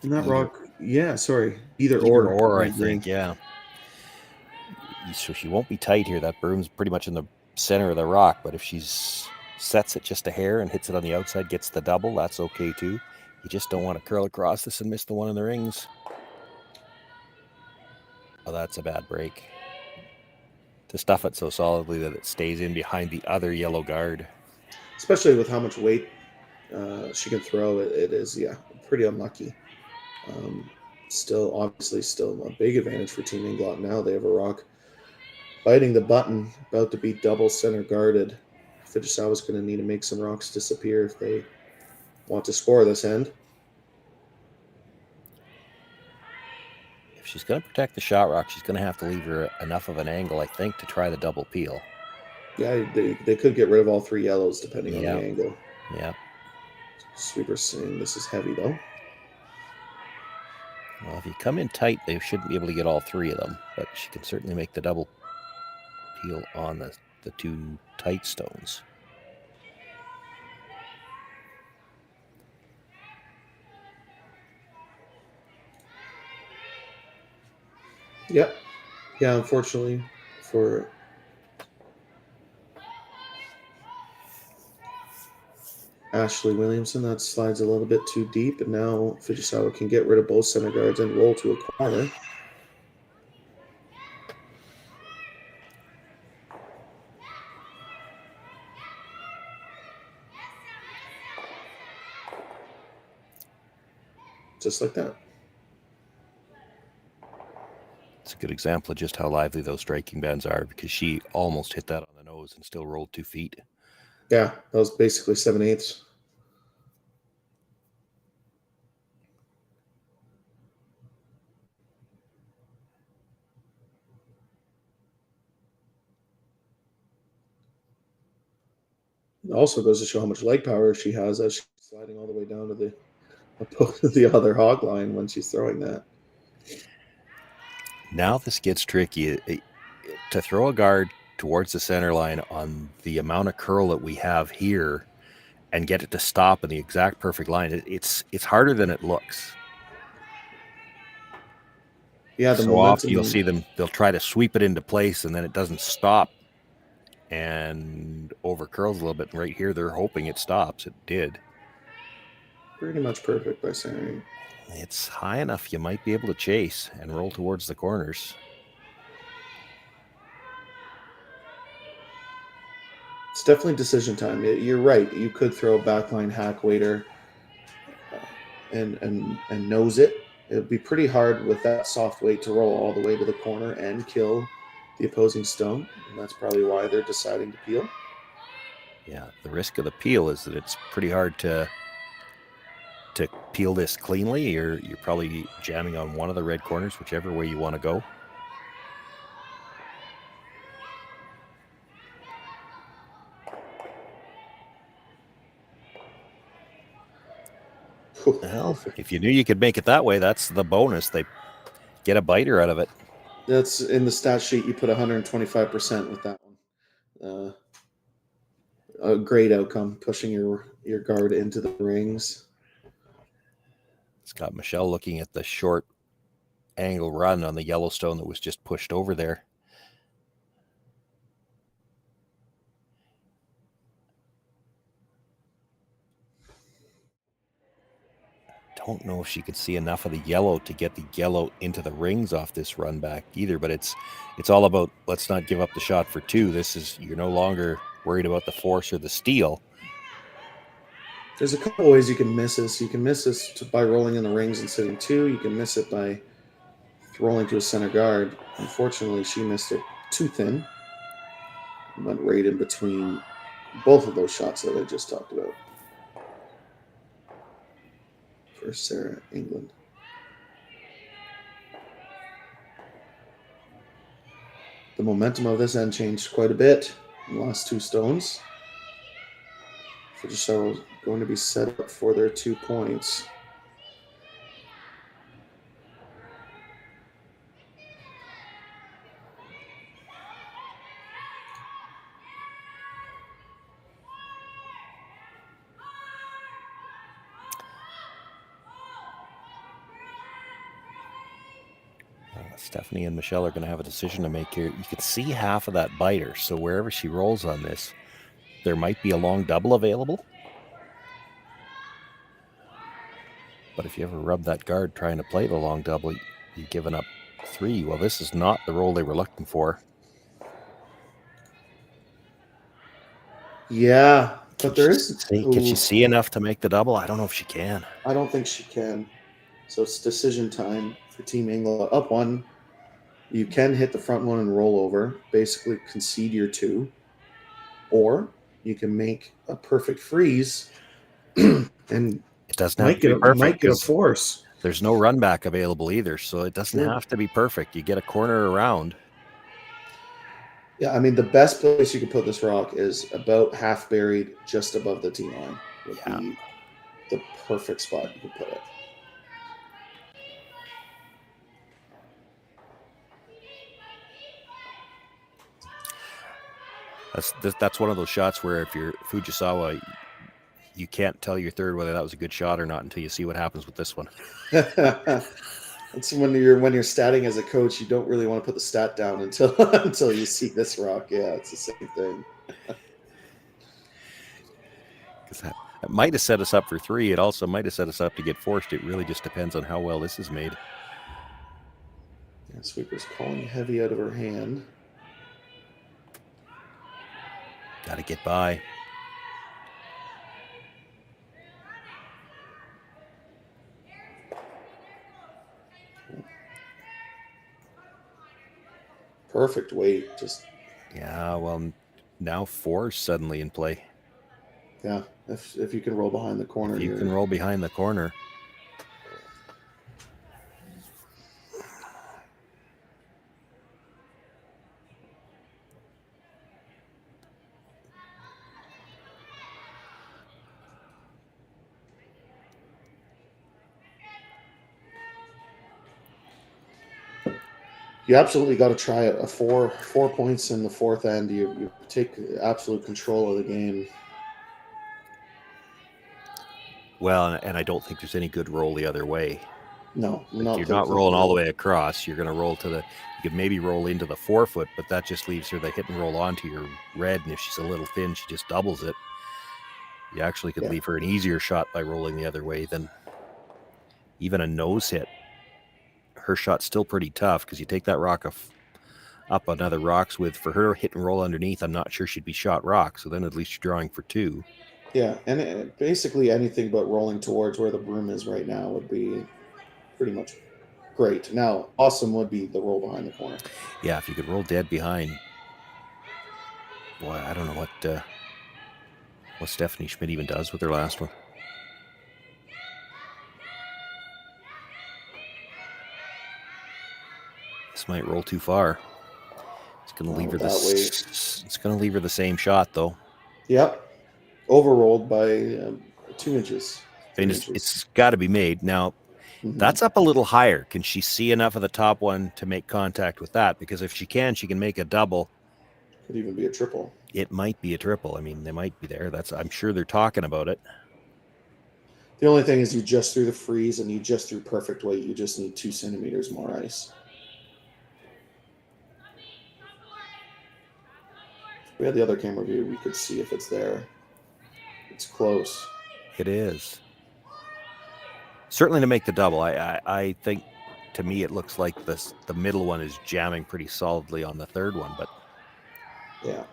And that rock, yeah, sorry. Either or, I think, yeah. So she won't be tight here. That broom's pretty much in the center of the rock, but if she's sets it just a hair and hits it on the outside, gets the double, that's okay too. You just don't want to curl across this and miss the one in the rings. Oh, that's a bad break. To stuff it so solidly that it stays in behind the other yellow guard. Especially with how much weight she can throw, it is, yeah, pretty unlucky. Obviously still a big advantage for Team Englot now. They have a rock biting the button, about to be double center guarded. Fujisawa's going to need to make some rocks disappear if they want to score this end. If she's going to protect the shot rock, she's going to have to leave her enough of an angle, I think, to try the double peel. Yeah, they could get rid of all three yellows depending on the angle. Yeah. Sweeper saying this is heavy though. Well, if you come in tight, they shouldn't be able to get all three of them, but she can certainly make the double peel on the two tight stones. Yep. Yeah, unfortunately for Ashley Williamson, that slides a little bit too deep, and now Fujisawa can get rid of both center guards and roll to a corner. Just like that. It's a good example of just how lively those striking bands are, because she almost hit that on the nose and still rolled 2 feet. Yeah, that was basically 7/8. It also goes to show how much leg power she has as she's sliding all the way down to the other hog line when she's throwing that. Now this gets tricky. To throw a guard towards the center line on the amount of curl that we have here and get it to stop in the exact perfect line, it's harder than it looks. Yeah, so often you'll see them, they'll try to sweep it into place and then it doesn't stop and over curls a little bit. And right here, they're hoping it stops. It did. Pretty much perfect by centering. It's high enough you might be able to chase and roll towards the corners. It's definitely decision time. You're right. You could throw a backline hack waiter and nose it. It would be pretty hard with that soft weight to roll all the way to the corner and kill the opposing stone. And that's probably why they're deciding to peel. Yeah, the risk of the peel is that it's pretty hard to peel this cleanly. You're probably jamming on one of the red corners, whichever way you want to go. Well, if you knew you could make it that way, that's the bonus. They get a biter out of it. That's in the stat sheet. You put 125% with that one. a great outcome, pushing your guard into the rings. It's got Michelle looking at the short angle run on the Yellowstone that was just pushed over there. Don't know if she could see enough of the yellow to get the yellow into the rings off this run back either, but it's all about, let's not give up the shot for 2. This is, you're no longer worried about the force or the steal. There's a couple ways you can miss this. You can miss this by rolling in the rings and sitting 2. You can miss it by rolling to a center guard. Unfortunately, she missed it too thin. Went right in between both of those shots that I just talked about. For Sarah England. The momentum of this end changed quite a bit in the last 2 stones. Fujisawa going to be set up for their 2 points. Stephanie and Michelle are going to have a decision to make here. You can see half of that biter, so wherever she rolls on this, there might be a long double available. But if you ever rub that guard trying to play the long double, you've given up 3. Well, this is not the roll they were looking for. Yeah, but there is... Can she see enough to make the double? I don't know if she can. I don't think she can. So it's decision time for Team Englot. Up 1. You can hit the front one and roll over, basically concede your 2. Or you can make a perfect freeze and it doesn't have to be perfect. Might get a force. There's no run back available either, so it doesn't have to be perfect. You get a corner around. Yeah, I mean, the best place you can put this rock is about half buried just above the tee line. Would be the perfect spot you could put it. That's one of those shots where if you're Fujisawa, you can't tell your third whether that was a good shot or not until you see what happens with this one. It's when you're statting as a coach, you don't really want to put the stat down until you see this rock. Yeah, it's the same thing. Because that might have set us up for 3. It also might have set us up to get forced. It really just depends on how well this is made. Yeah, Sweeper's calling heavy out of her hand. Got to get by. Perfect weight. Just yeah. Well, now 4's suddenly in play. Yeah, if you can roll behind the corner. If you can roll behind the corner. You absolutely got to try a 4 points in the 4th end. You take absolute control of the game. Well, and I don't think there's any good roll the other way. No, you're not rolling all the way across. You're going to roll to the. You could maybe roll into the 4-foot, but that just leaves her the hit and roll onto your red. And if she's a little thin, she just doubles it. You actually could leave her an easier shot by rolling the other way than even a nose hit. Her shot's still pretty tough because you take that rock up another rocks with, for her hit and roll underneath, I'm not sure she'd be shot rock. So then at least you're drawing for 2. Yeah, and basically anything but rolling towards where the broom is right now would be pretty much great. Now, awesome would be the roll behind the corner. Yeah, if you could roll dead behind. Boy, I don't know what Stephanie Schmidt even does with her last one. This might roll too far. It's going to leave her it's going to leave her the same shot though. Yep. Overrolled by 2 inches. I mean, it's got to be made. Now, that's up a little higher. Can she see enough of the top one to make contact with that? Because if she can make a double. Could even be a triple. It might be a triple. I mean, they might be there. I'm sure they're talking about it. The only thing is you just threw the freeze and you just threw perfect weight. You just need 2 centimeters more ice. If we had the other camera view, we could see if it's there. It's close. It is. Certainly to make the double. I think, to me, it looks like the middle one is jamming pretty solidly on the third one, but yeah.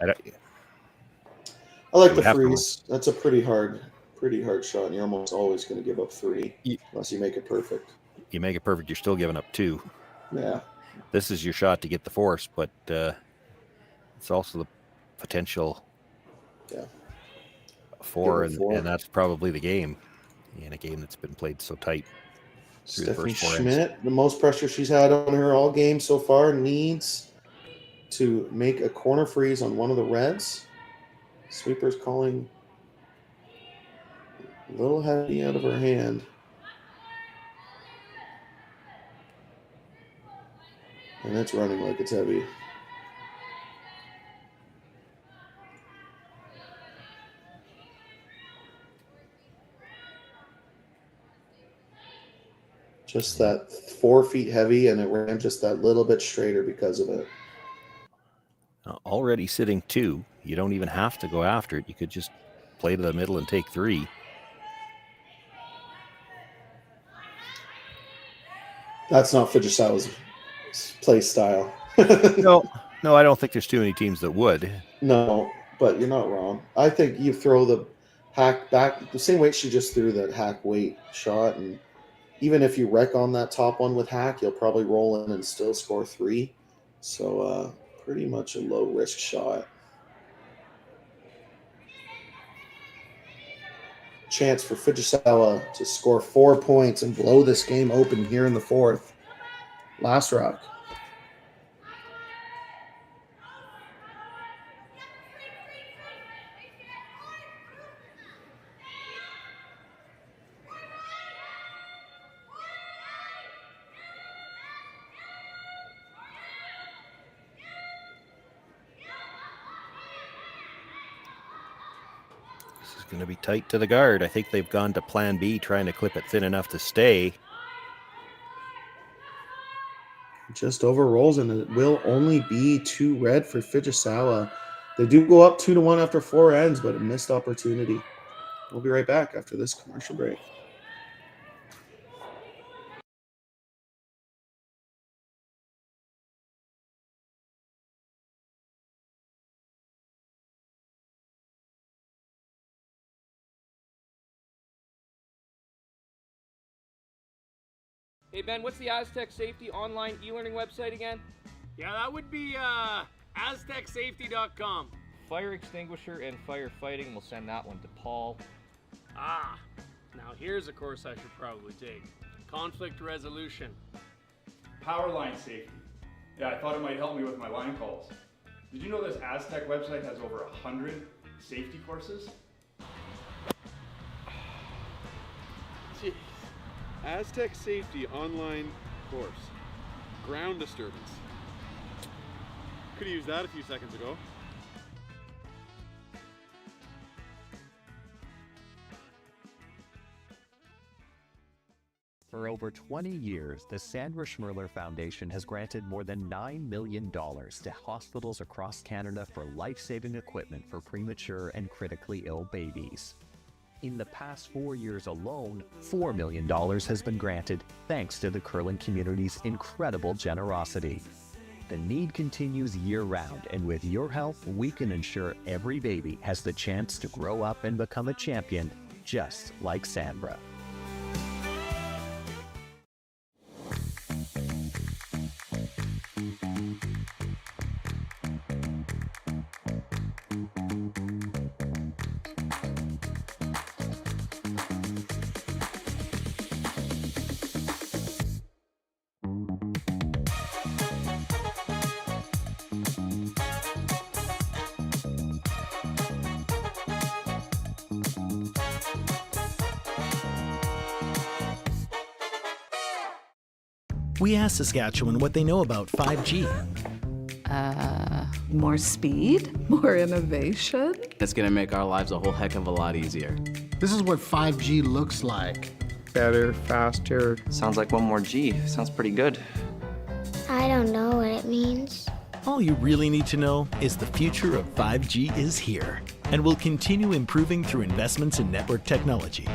I like the freeze. That's a pretty hard shot, and you're almost always going to give up 3 unless you make it perfect. You make it perfect, you're still giving up 2. Yeah. This is your shot to get the force, but it's also the potential 4, and that's probably the game in a game that's been played so tight. Stephanie Schmidt, the most pressure she's had on her all game so far, needs to make a corner freeze on one of the reds. Sweeper's calling a little heavy out of her hand. And it's running like it's heavy. Just that 4 feet heavy, and it ran just that little bit straighter because of it. Already sitting 2. You don't even have to go after it. You could just play to the middle and take 3. That's not Fujisawa's play style. No, I don't think there's too many teams that would. No, but you're not wrong. I think you throw the hack back the same way she just threw that hack weight shot, and even if you wreck on that top one with hack, you'll probably roll in and still score 3. So pretty much a low risk shot. Chance for Fujisawa to score 4 points and blow this game open here in the 4th. Last rock. Going to be tight to the guard. I think they've gone to plan B, trying to clip it thin enough to stay. Just overrolls, and it will only be 2 red for Fujisawa. They do go up 2-1 after 4 ends, but a missed opportunity. We'll be right back after this commercial break. Hey Ben, what's the Aztec Safety online e-learning website again? Yeah, that would be aztecsafety.com. Fire extinguisher and firefighting, we'll send that one to Paul. Ah, now here's a course I should probably take. Conflict resolution. Power line safety. Yeah, I thought it might help me with my line calls. Did you know this Aztec website has over 100 safety courses? Jeez. Aztec Safety online course. Ground disturbance. Could have used that a few seconds ago. For over 20 years, the Sandra Schmirler Foundation has granted more than $9 million to hospitals across Canada for life-saving equipment for premature and critically ill babies. In the past 4 years alone, $4 million has been granted thanks to the curling community's incredible generosity. The need continues year-round, and with your help, we can ensure every baby has the chance to grow up and become a champion, just like Sandra. We asked Saskatchewan what they know about 5G. More speed? More innovation? It's gonna make our lives a whole heck of a lot easier. This is what 5G looks like. Better, faster. Sounds like one more G. Sounds pretty good. I don't know what it means. All you really need to know is the future of 5G is here and will continue improving through investments in network technology.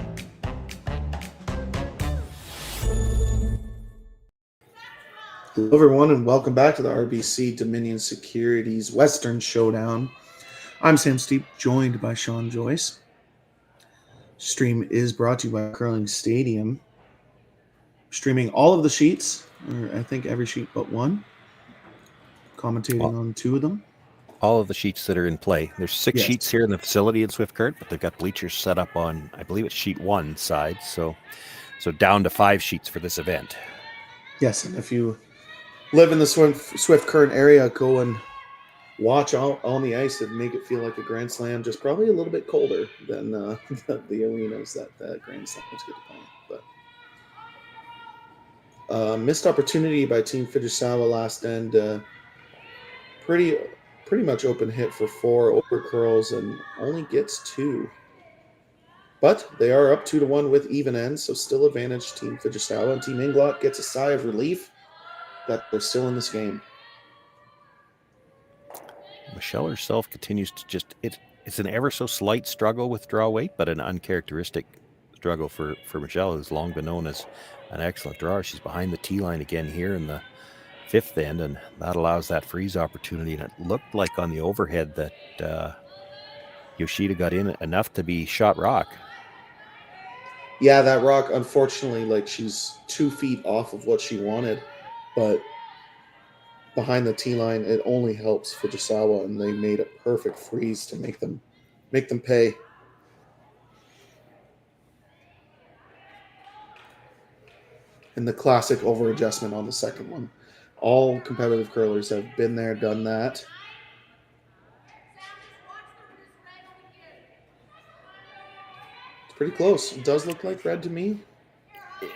Hello, everyone, and welcome back to the RBC Dominion Securities Western Showdown. I'm Sam Steep, joined by Sean Joyce. Stream is brought to you by Curling Stadium. Streaming all of the sheets, or I think every sheet but one. Commentating on two of them. All of the sheets that are in play. There's six sheets here in the facility in Swift Current, but they've got bleachers set up on, I believe it's sheet one side. So down to 5 sheets for this event. Yes, and if you live in the Swift Current area, go and watch on the ice and make it feel like a Grand Slam, just probably a little bit colder than the arenas that Grand Slams get to play. But missed opportunity by Team Fujisawa last end. Pretty much open hit for 4 over curls and only gets 2. But they are up 2-1 with even ends, so still advantage Team Fujisawa. And Team Englot gets a sigh of relief that they're still in this game. Michelle herself continues to it's an ever so slight struggle with draw weight, but an uncharacteristic struggle for Michelle, who's long been known as an excellent drawer. She's behind the tee line again here in the 5th end, and that allows that freeze opportunity. And it looked like on the overhead that Yoshida got in enough to be shot rock. Yeah, that rock, unfortunately, like she's 2 feet off of what she wanted, but behind the tee line, it only helps Fujisawa, and they made a perfect freeze to make them pay. And the classic over adjustment on the second one. All competitive curlers have been there, done that. It's pretty close. It does look like red to me.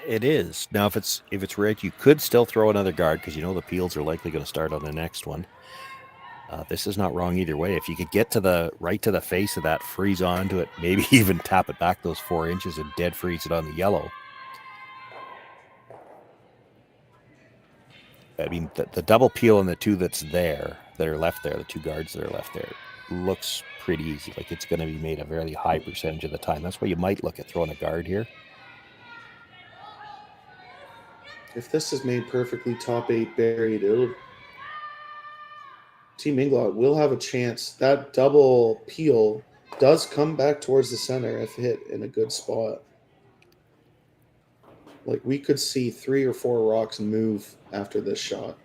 It is. Now, if it's red, you could still throw another guard because you know the peels are likely going to start on the next one. This is not wrong either way. If you could get to the face of that, freeze onto it, maybe even tap it back those 4 inches and dead freeze it on the yellow. I mean, the double peel on the 2 that are left there, the 2 guards that are left there, looks pretty easy. Like it's going to be made a very high percentage of the time. That's why you might look at throwing a guard here. If this is made perfectly top 8 buried, Team Englot will have a chance. That double peel does come back towards the center if hit in a good spot. Like we could see 3 or 4 rocks move after this shot.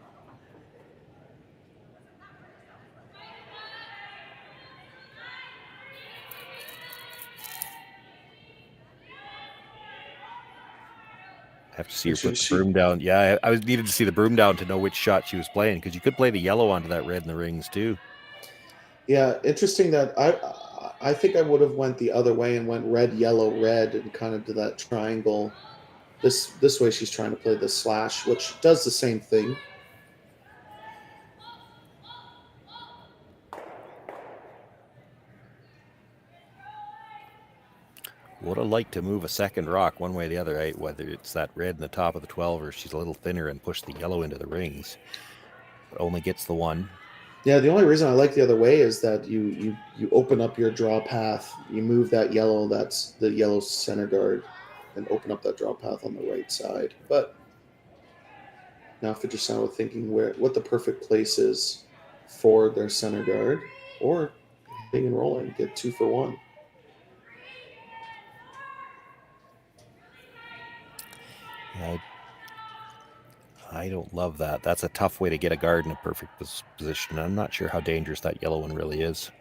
I have to see her put the broom down. Yeah, I needed to see the broom down to know which shot she was playing, because you could play the yellow onto that red in the rings too. Yeah, interesting that I think I would have went the other way and went red, yellow, red, and kind of to that triangle. This way she's trying to play the slash, which does the same thing. Would have liked to move a second rock one way or the other, right? Whether it's that red in the top of the 12 or she's a little thinner and push the yellow into the rings. But only gets the 1. Yeah, the only reason I like the other way is that you open up your draw path. You move that yellow, that's the yellow center guard, and open up that draw path on the right side. But now Fujisawa thinking what the perfect place is for their center guard, or hitting and rolling, get 2 for 1. Yeah, I don't love that. That's a tough way to get a guard in a perfect position. I'm not sure how dangerous that yellow one really is.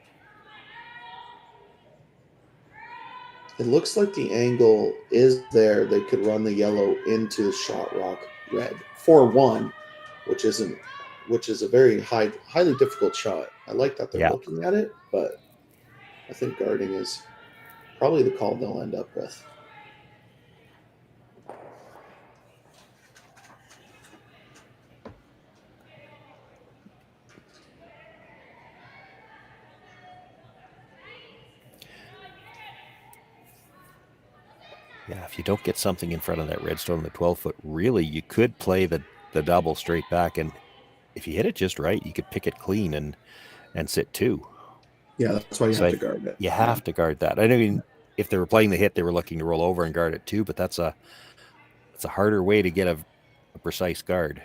It looks like the angle is there. They could run the yellow into the shot rock red for 1, which is a very highly difficult shot. I like that they're looking at it, but I think guarding is probably the call they'll end up with. Yeah, if you don't get something in front of that red stone on the 12-foot, really, you could play the double straight back, and if you hit it just right, you could pick it clean and sit 2. Yeah, that's why you have to guard it. You have to guard that. I mean, if they were playing the hit, they were looking to roll over and guard it too, but that's a harder way to get a precise guard.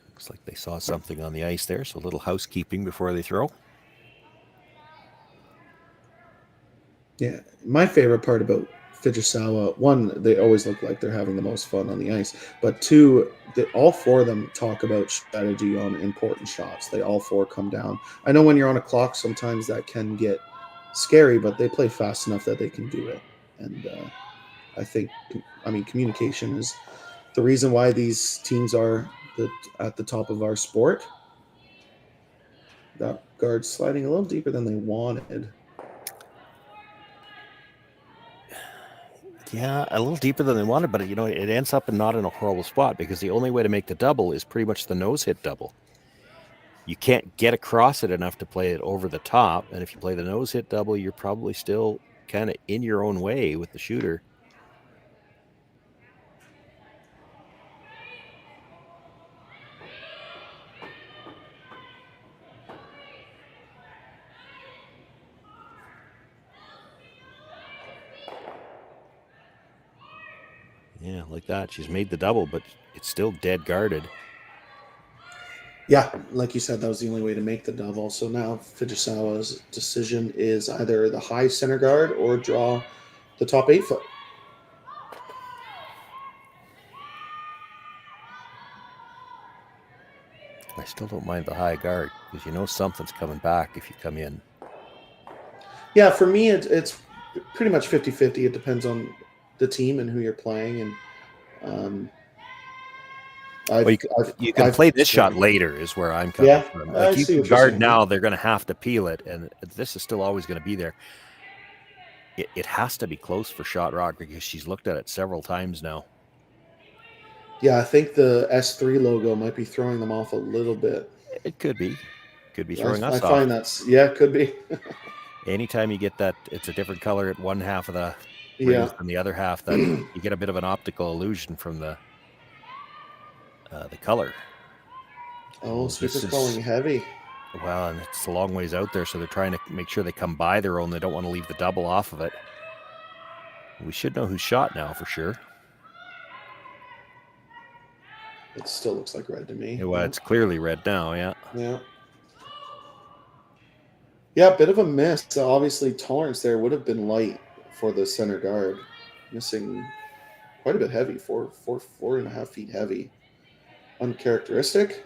Looks like they saw something on the ice there, so a little housekeeping before they throw. Yeah, my favorite part about Fujisawa, one, they always look like they're having the most fun on the ice, but two, all 4 of them talk about strategy on important shots. They all 4 come down. I know when you're on a clock, sometimes that can get scary, but they play fast enough that they can do it. And I think, communication is the reason why these teams are at the top of our sport. That guard sliding a little deeper than they wanted. Yeah, a little deeper than they wanted, but it ends up not in a horrible spot because the only way to make the double is pretty much the nose hit double. You can't get across it enough to play it over the top, and if you play the nose hit double, you're probably still kind of in your own way with the shooter. Yeah, like that. She's made the double, but it's still dead guarded. Yeah, like you said, that was the only way to make the double. So now Fujisawa's decision is either the high center guard or draw the top 8 foot. I still don't mind the high guard because something's coming back if you come in. Yeah, for me, it's pretty much 50-50. It depends on the team and who you're playing. And you can play this shot later is where I'm coming from. Like you can guard now, they're going to have to peel it, and this is still always going to be there. It has to be close for shot rock because she's looked at it several times now. Yeah, I think the S3 logo might be throwing them off a little bit. It could be. Could be throwing us off. I find that's, it could be. Anytime you get that, it's a different color at one half of the rings than the other half, that you get a bit of an optical illusion from the color. Oh, Sweeper's calling heavy. Well, and it's a long ways out there, so they're trying to make sure they come by their own. They don't want to leave the double off of it. We should know who's shot now for sure. It still looks like red to me. Well, it's clearly red now, yeah. Yeah. Yeah, a bit of a miss. Obviously, tolerance there would have been light for the center guard. Missing quite a bit heavy, 4.5 feet heavy. Uncharacteristic.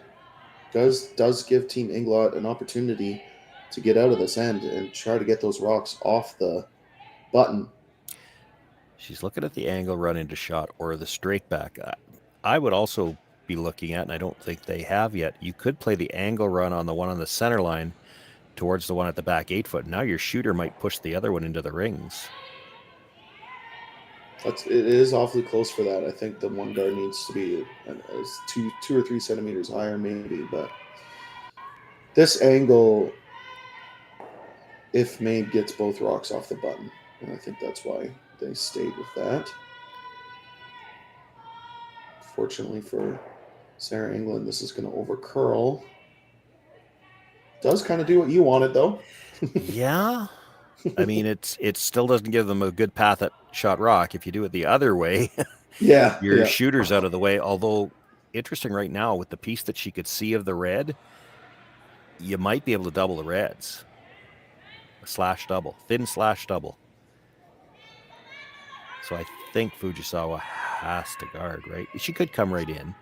Does give Team Englot an opportunity to get out of this end and try to get those rocks off the button. She's looking at the angle run into shot or the straight back. I would also be looking at, and I don't think they have yet, you could play the angle run on the one on the center line towards the one at the back 8 foot. Now your shooter might push the other one into the rings. It is awfully close for that. I think the one guard needs to be 2 or 3 centimeters higher maybe, but this angle, if made, gets both rocks off the button, and I think that's why they stayed with that. Fortunately for Sarah England, this is going to over curl. Does kind of do what you wanted, though. Yeah. I mean, it still doesn't give them a good path at shot rock. If you do it the other way, your shooter's out of the way. Although, interesting right now, with the piece that she could see of the red, you might be able to double the reds. A slash double. Thin slash double. So I think Fujisawa has to guard, right? She could come right in.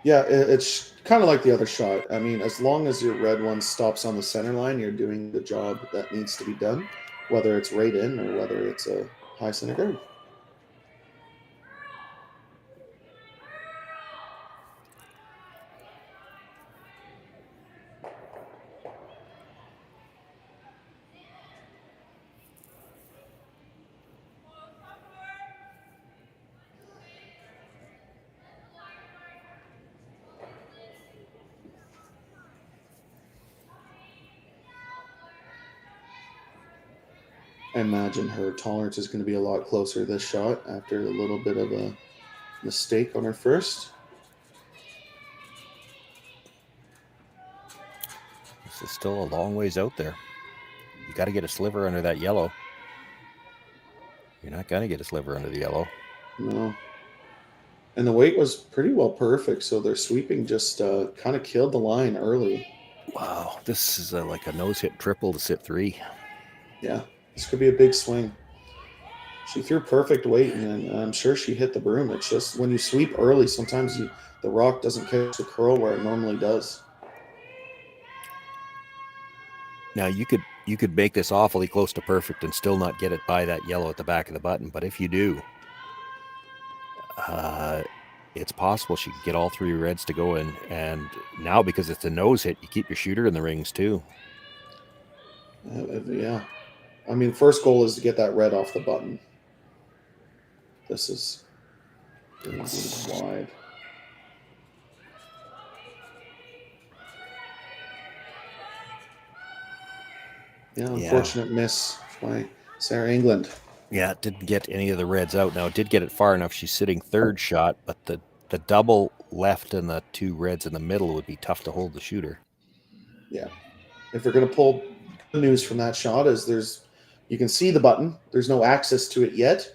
Yeah, it's kind of like the other shot. I mean, as long as your red one stops on the center line, you're doing the job that needs to be done, whether it's right in or whether it's a high center guard. I imagine her tolerance is going to be a lot closer this shot after a little bit of a mistake on her first. This is still a long ways out there. You got to get a sliver under that yellow. You're not going to get a sliver under the yellow. No. And the weight was pretty well perfect, so their sweeping just kind of killed the line early. Wow, this is like a nose-hit triple to sit 3. Yeah, this could be a big swing. She threw perfect weight, and I'm sure she hit the broom. It's just when you sweep early, sometimes the rock doesn't catch the curl where it normally does. Now, you could make this awfully close to perfect and still not get it by that yellow at the back of the button, but if you do, it's possible she could get all 3 reds to go in. And now, because it's a nose hit, you keep your shooter in the rings too. Yeah. I mean, first goal is to get that red off the button. This is wide. Yeah, unfortunate miss by Sarah England. Yeah, it didn't get any of the reds out. Now, it did get it far enough. She's sitting 3rd shot, but the double left and the 2 reds in the middle would be tough to hold the shooter. Yeah. If we're going to pull the news from that shot is you can see the button. There's no access to it yet,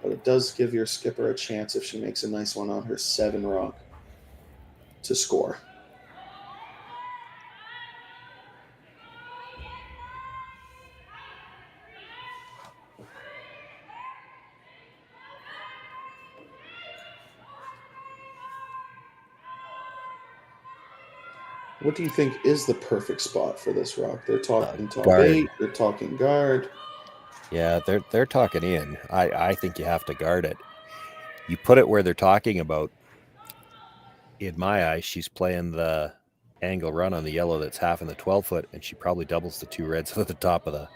but it does give your skipper a chance if she makes a nice one on her 7 rock to score. What do you think is the perfect spot for this rock? They're talking top guard. 8. They're talking guard. Yeah, they're talking in. I think you have to guard it. You put it where they're talking about. In my eyes, she's playing the angle run on the yellow that's half in the 12-foot, and she probably doubles the 2 reds at the top of the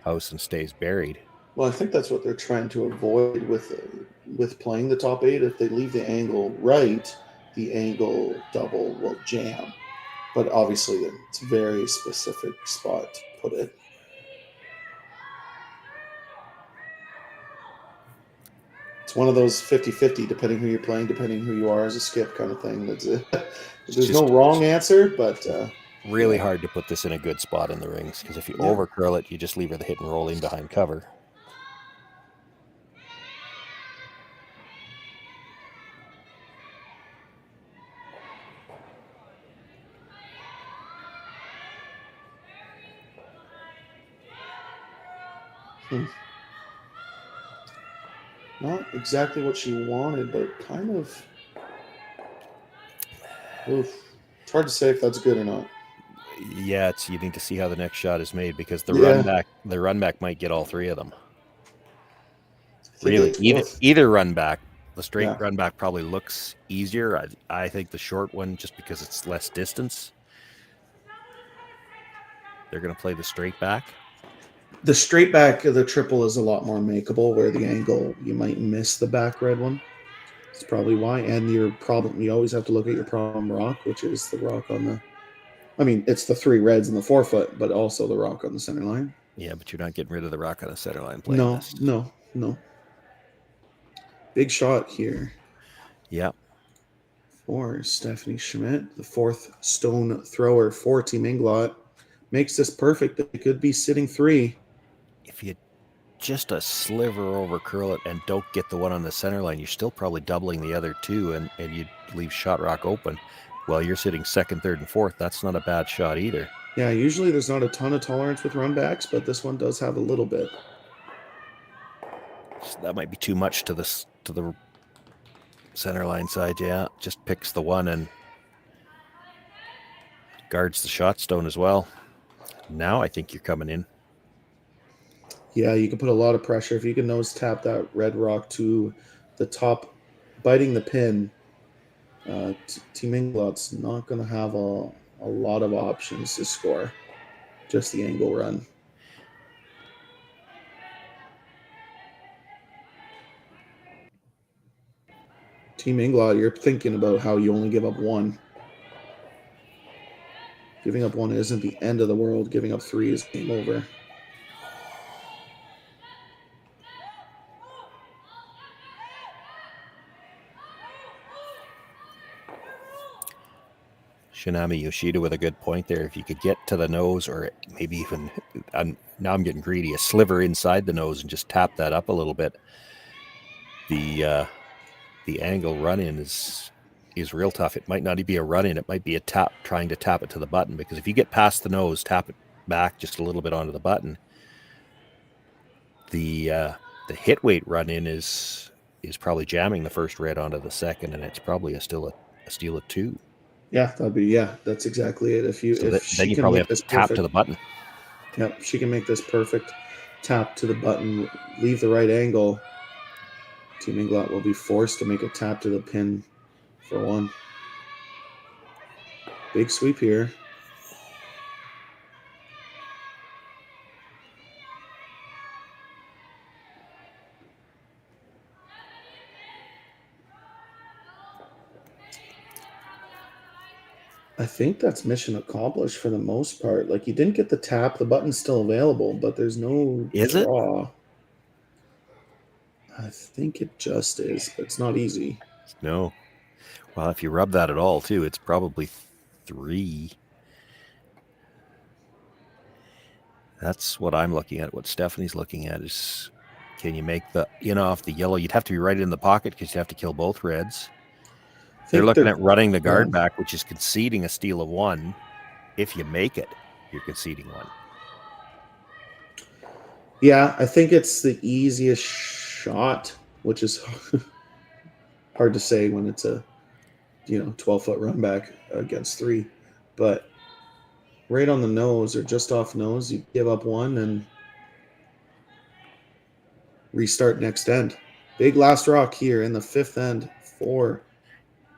house and stays buried. Well, I think that's what they're trying to avoid with playing the top 8. If they leave the angle right, the angle double will jam. But obviously, it's a very specific spot to put it. It's one of those 50-50, depending who you're playing, depending who you are as a skip kind of thing. There's no wrong answer, but... really hard to put this in a good spot in the rings, because if you over curl it, you just leave her the hit and rolling behind cover. Not exactly what she wanted, but kind of... Oof. It's hard to say if that's good or not. Yeah, you need to see how the next shot is made, because the run back might get all 3 of them. Really, either run back. The straight run back probably looks easier. I think the short one, just because it's less distance. They're going to play the straight back. The straight back of the triple is a lot more makeable, where the angle, you might miss the back red one. That's probably why. And you always have to look at your problem rock, which is the rock on the... I mean, it's the 3 reds in the 4-foot, but also the rock on the center line. Yeah, but you're not getting rid of the rock on the center line. No. Big shot here. Yeah. For Stephanie Schmidt, the 4th stone thrower for Team Englot. Makes this perfect. It could be sitting 3. If you just a sliver over curl it and don't get the one on the center line, you're still probably doubling the other 2, and you leave shot rock open. Well, you're sitting 2nd, 3rd, and 4th. That's not a bad shot either. Yeah, usually there's not a ton of tolerance with run backs, but this one does have a little bit. So that might be too much to the center line side. Yeah, just picks the one and guards the shot stone as well. Now I think you're coming in. Yeah, you can put a lot of pressure. If you can nose tap that red rock to the top, biting the pin, Team Englot's not going to have a lot of options to score. Just the angle run. Team Englot, you're thinking about how you only give up 1. Giving up 1 isn't the end of the world. Giving up 3 is game over. Shinami Yoshida with a good point there. If you could get to the nose, or maybe even, now I'm getting greedy, a sliver inside the nose and just tap that up a little bit, the angle run-in is real tough. It might not be a run-in. It might be a tap, trying to tap it to the button, because if you get past the nose, tap it back just a little bit onto the button, the hit weight run-in is probably jamming the first red onto the second, and it's probably a steal of 2. Yeah, that's exactly it. If then she you can probably make have this to tap perfect, to the button. Yep, she can make this perfect tap to the button, leave the right angle. Team Englot will be forced to make a tap to the pin for 1. Big sweep here. I think that's mission accomplished for the most part. Like, you didn't get the tap, the button's still available, but there's no draw. I think it just is, but it's not easy. No. Well, if you rub that at all, too, it's probably 3. That's what I'm looking at. What Stephanie's looking at is, can you make the in off the yellow? You'd have to be right in the pocket because you have to kill both reds. They're looking at running the guard back, which is conceding a steal of 1. If you make it, you're conceding 1. Yeah, I think it's the easiest shot, which is hard to say when it's a 12-foot run back against 3. But right on the nose or just off nose, you give up 1 and restart next end. Big last rock here in the 5th end for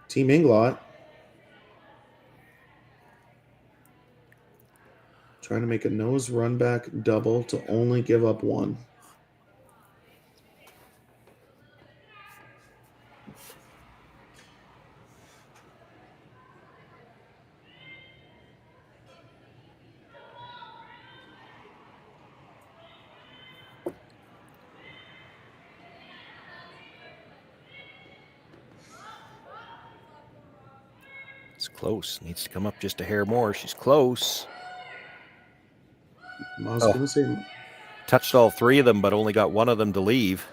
Team Englot. Trying to make a nose run back double to only give up 1. It's close. Needs to come up just a hair more. She's close. I was going to say, touched all 3 of them, but only got 1 of them to leave.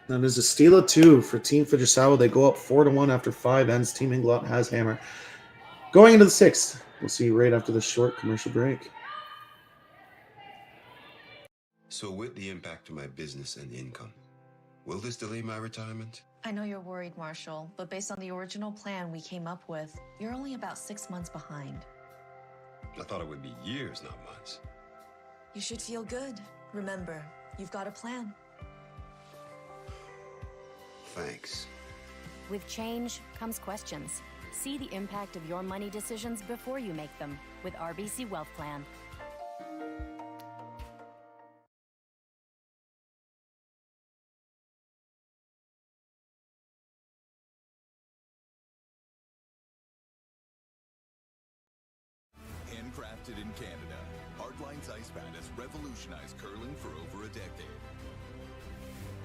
That is a steal of 2 for Team Fujisawa. They go up 4-1 after 5 ends. Team Englot has hammer. Going into the 6th. We'll see you right after the short commercial break. So with the impact to my business and income, will this delay my retirement? I know you're worried, Marshall, but based on the original plan we came up with, you're only about 6 months behind. I thought it would be years, not months. You should feel good. Remember, you've got a plan. Thanks. With change comes questions. See the impact of your money decisions before you make them with RBC Wealth Plan. Handcrafted in Canada, Hardline's Ice Pad has revolutionized curling for over a decade.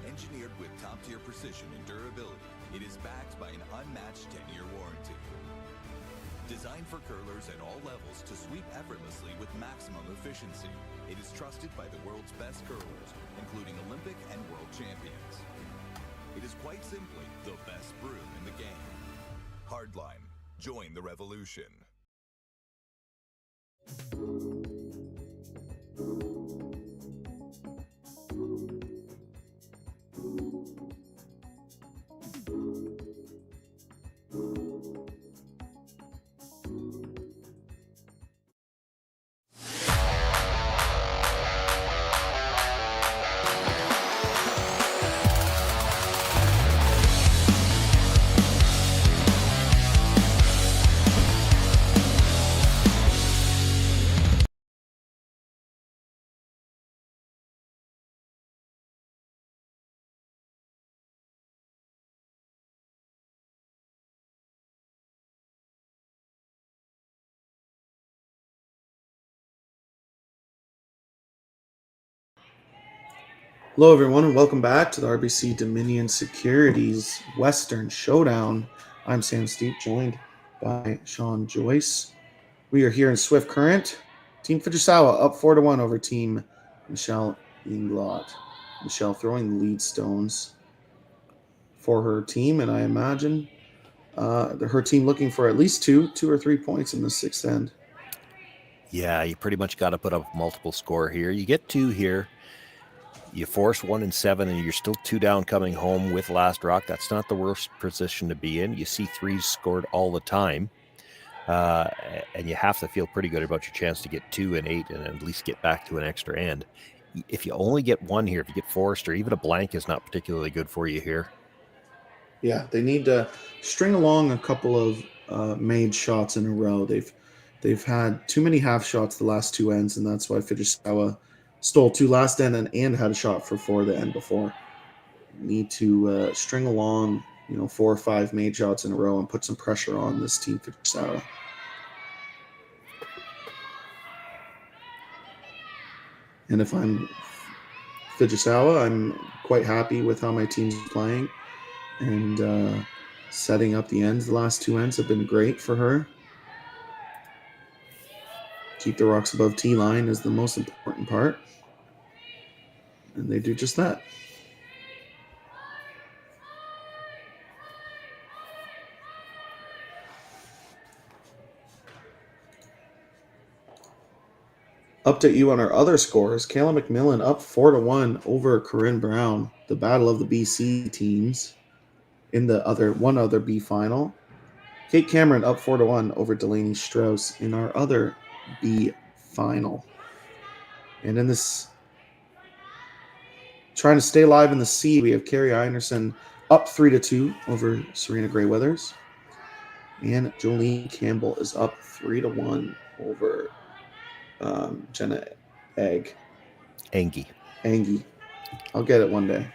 Engineered with top-tier precision and durability, it is backed by an unmatched 10-year warranty. Designed for curlers at all levels to sweep effortlessly with maximum efficiency, it is trusted by the world's best curlers, including Olympic and world champions. It is quite simply the best broom in the game. Hardline. Join the revolution. Hello, everyone, and welcome back to the RBC Dominion Securities Western Showdown. I'm Sam Steep, joined by Sean Joyce. We are here in Swift Current. Team Fujisawa up 4-1 over Team Michelle Englot. Michelle throwing the lead stones for her team, and I imagine her team looking for at least two or 3 points in the sixth end. Yeah, you pretty much got to put up multiple score here. You get 2 here. You force 1 and 7, and you're still 2 down coming home with last rock. That's not the worst position to be in. You see 3s scored all the time. And you have to feel pretty good about your chance to get 2 and 8 and at least get back to an extra end. If you only get 1 here, if you get forced or even a blank is not particularly good for you here. Yeah, they need to string along a couple of made shots in a row. They've had too many half shots the last 2 ends, and that's why Fujisawa stole 2 last end and had a shot for 4 the end before. Need to string along, 4 or 5 made shots in a row and put some pressure on this team Fujisawa. And if I'm Fujisawa, I'm quite happy with how my team's playing. And setting up the ends, the last 2 ends have been great for her. Keep the rocks above T-line is the most important part. And they do just that. Update you on our other scores. Kayla McMillan up 4-1 over Corinne Brown. The battle of the BC teams in the one other B final. Kate Cameron up 4-1 over Delaney Strauss in our other B final. And in this, trying to stay alive in the C, we have Carrie Einerson up 3-2 over Serena Greyweathers. And Jolene Campbell is up 3-1 over Jenna Angie. I'll get it one day.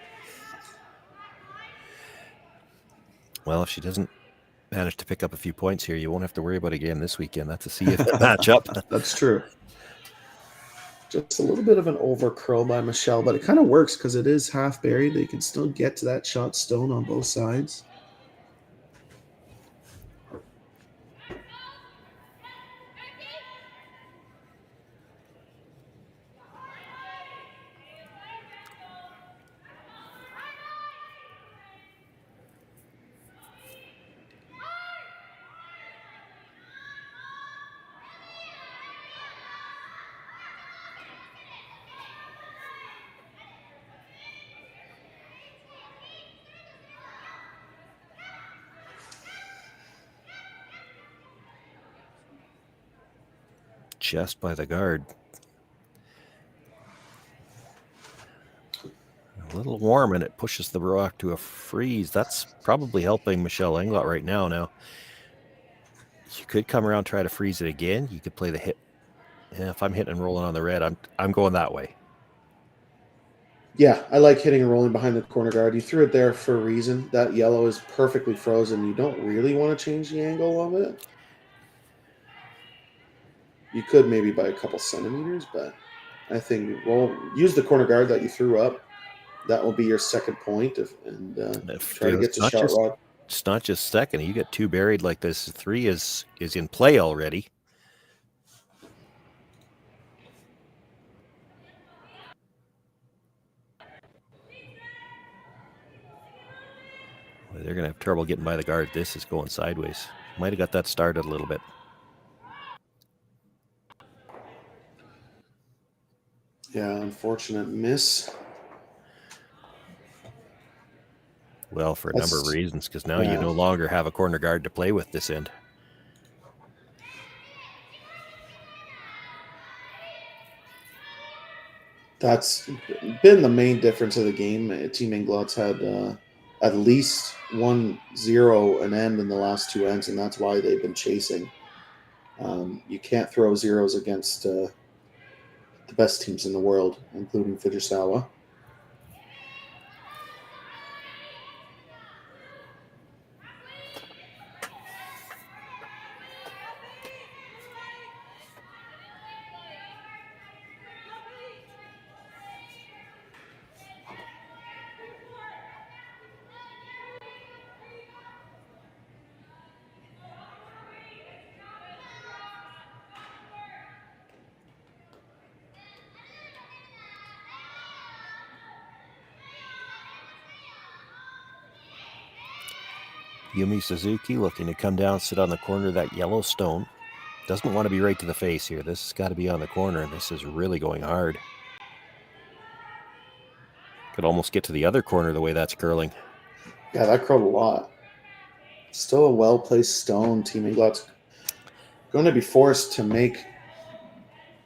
Well, if she doesn't manage to pick up a few points here, you won't have to worry about it again this weekend. That's a CF matchup. That's true. Just a little bit of an over curl by Michelle, but it kind of works because it is half buried. They can still get to that shot stone on both sides. Just by the guard. A little warm, and it pushes the rock to a freeze. That's probably helping Michelle Englot right now. Now, you could come around, try to freeze it again. You could play the hit. Yeah, if I'm hitting and rolling on the red, I'm going that way. Yeah, I like hitting and rolling behind the corner guard. You threw it there for a reason. That yellow is perfectly frozen. You don't really want to change the angle of it. You could maybe by a couple centimeters, but I think use the corner guard that you threw up. That will be your second point, try to get to shot rock. It's not just second. You get 2 buried like this. 3 is in play already. They're going to have trouble getting by the guard. This is going sideways. Might have got that started a little bit. Yeah, unfortunate miss. Well, for a number of reasons, because now you no longer have a corner guard to play with this end. That's been the main difference of the game. Team Englot's had at least 1-0 an end in the last 2 ends, and that's why they've been chasing. You can't throw zeros against the best teams in the world, including Fujisawa. Yumi Suzuki looking to come down, sit on the corner of that yellow stone. Doesn't want to be right to the face here. This has got to be on the corner, and this is really going hard. Could almost get to the other corner the way that's curling. Yeah, that curled a lot. Still a well-placed stone. Team Englot's going to be forced to make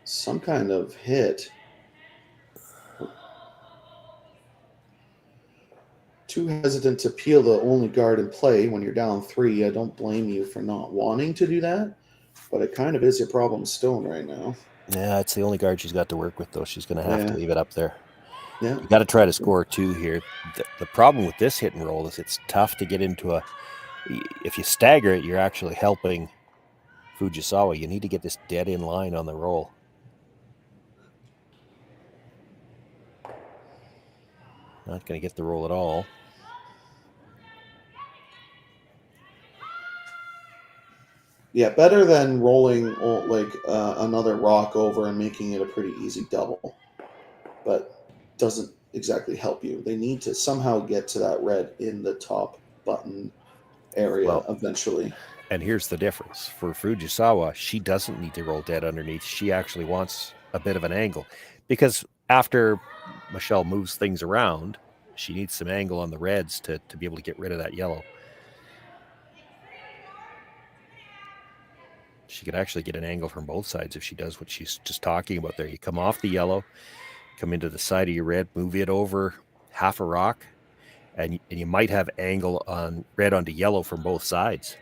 some kind of hit. Too hesitant to peel the only guard in play when you're down 3. I don't blame you for not wanting to do that, but it kind of is your problem stone right now. Yeah, it's the only guard she's got to work with, though. She's going to have to leave it up there. Yeah. You got to try to score 2 here. The problem with this hit and roll is it's tough to get into a... If you stagger it, you're actually helping Fujisawa. You need to get this dead in line on the roll. Not going to get the roll at all. Yeah, better than rolling like another rock over and making it a pretty easy double. But doesn't exactly help you. They need to somehow get to that red in the top button area eventually. And here's the difference. For Fujisawa, she doesn't need to roll dead underneath. She actually wants a bit of an angle. Because after Michelle moves things around, she needs some angle on the reds to be able to get rid of that yellow. She could actually get an angle from both sides if she does what she's just talking about there. You come off the yellow, come into the side of your red, move it over half a rock, and you might have angle on red onto yellow from both sides.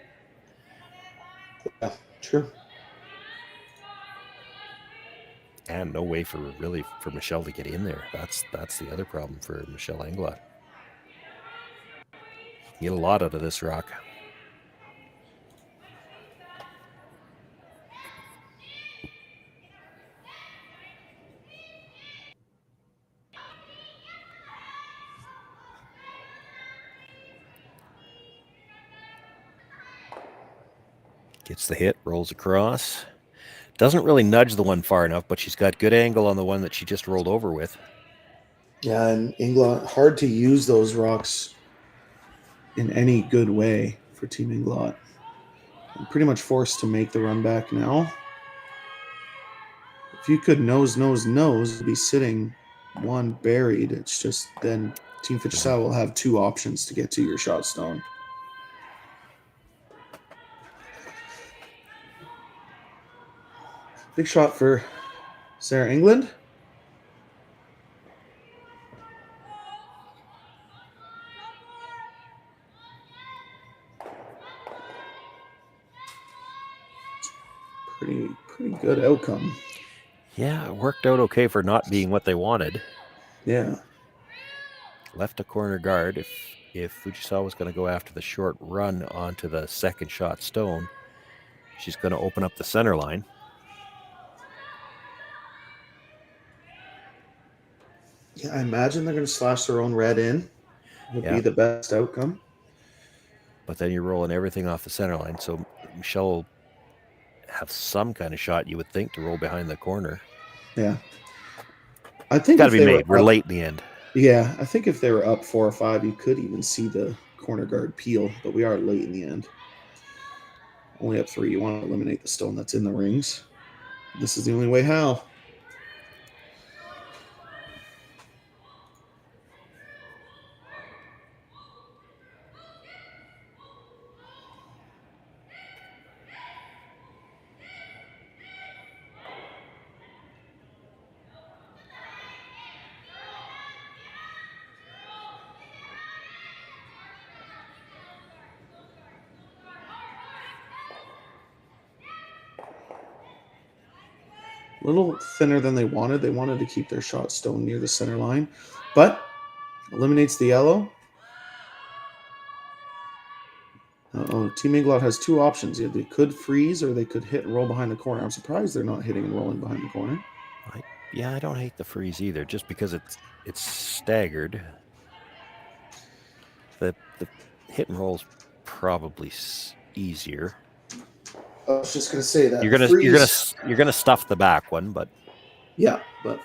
Yeah, true. And no way for Michelle to get in there. That's the other problem for Michelle Englot. Get a lot out of this rock. Gets the hit, rolls across. Doesn't really nudge the one far enough, but she's got good angle on the one that she just rolled over with. Yeah, and Englot, hard to use those rocks in any good way for Team Englot. I'm pretty much forced to make the run back now. If you could nose, be sitting one buried. It's just then Team Fujisawa will have 2 options to get to your shot stone. Big shot for Sarah England. Pretty good outcome. Yeah, it worked out okay for not being what they wanted. Yeah. Left a corner guard. If Fujisawa was going to go after the short run onto the second shot stone, she's going to open up the center line. Yeah, I imagine they're going to slash their own red in. Would be the best outcome. But then you're rolling everything off the center line, so Michelle will have some kind of shot, you would think, to roll behind the corner. Yeah. I think got to be made. We're late in the end. Yeah, I think if they were up 4 or 5, you could even see the corner guard peel, but we are late in the end. Only up 3. You want to eliminate the stone that's in the rings. This is the only way how. A little thinner than they wanted. They wanted to keep their shot stone near the center line, but eliminates the yellow. Team Englot has 2 options. They could freeze or they could hit and roll behind the corner. I'm surprised they're not hitting and rolling behind the corner. I don't hate the freeze either, just because it's staggered. The hit and roll's probably easier. I was just going to say that you're gonna stuff the back one, but yeah, but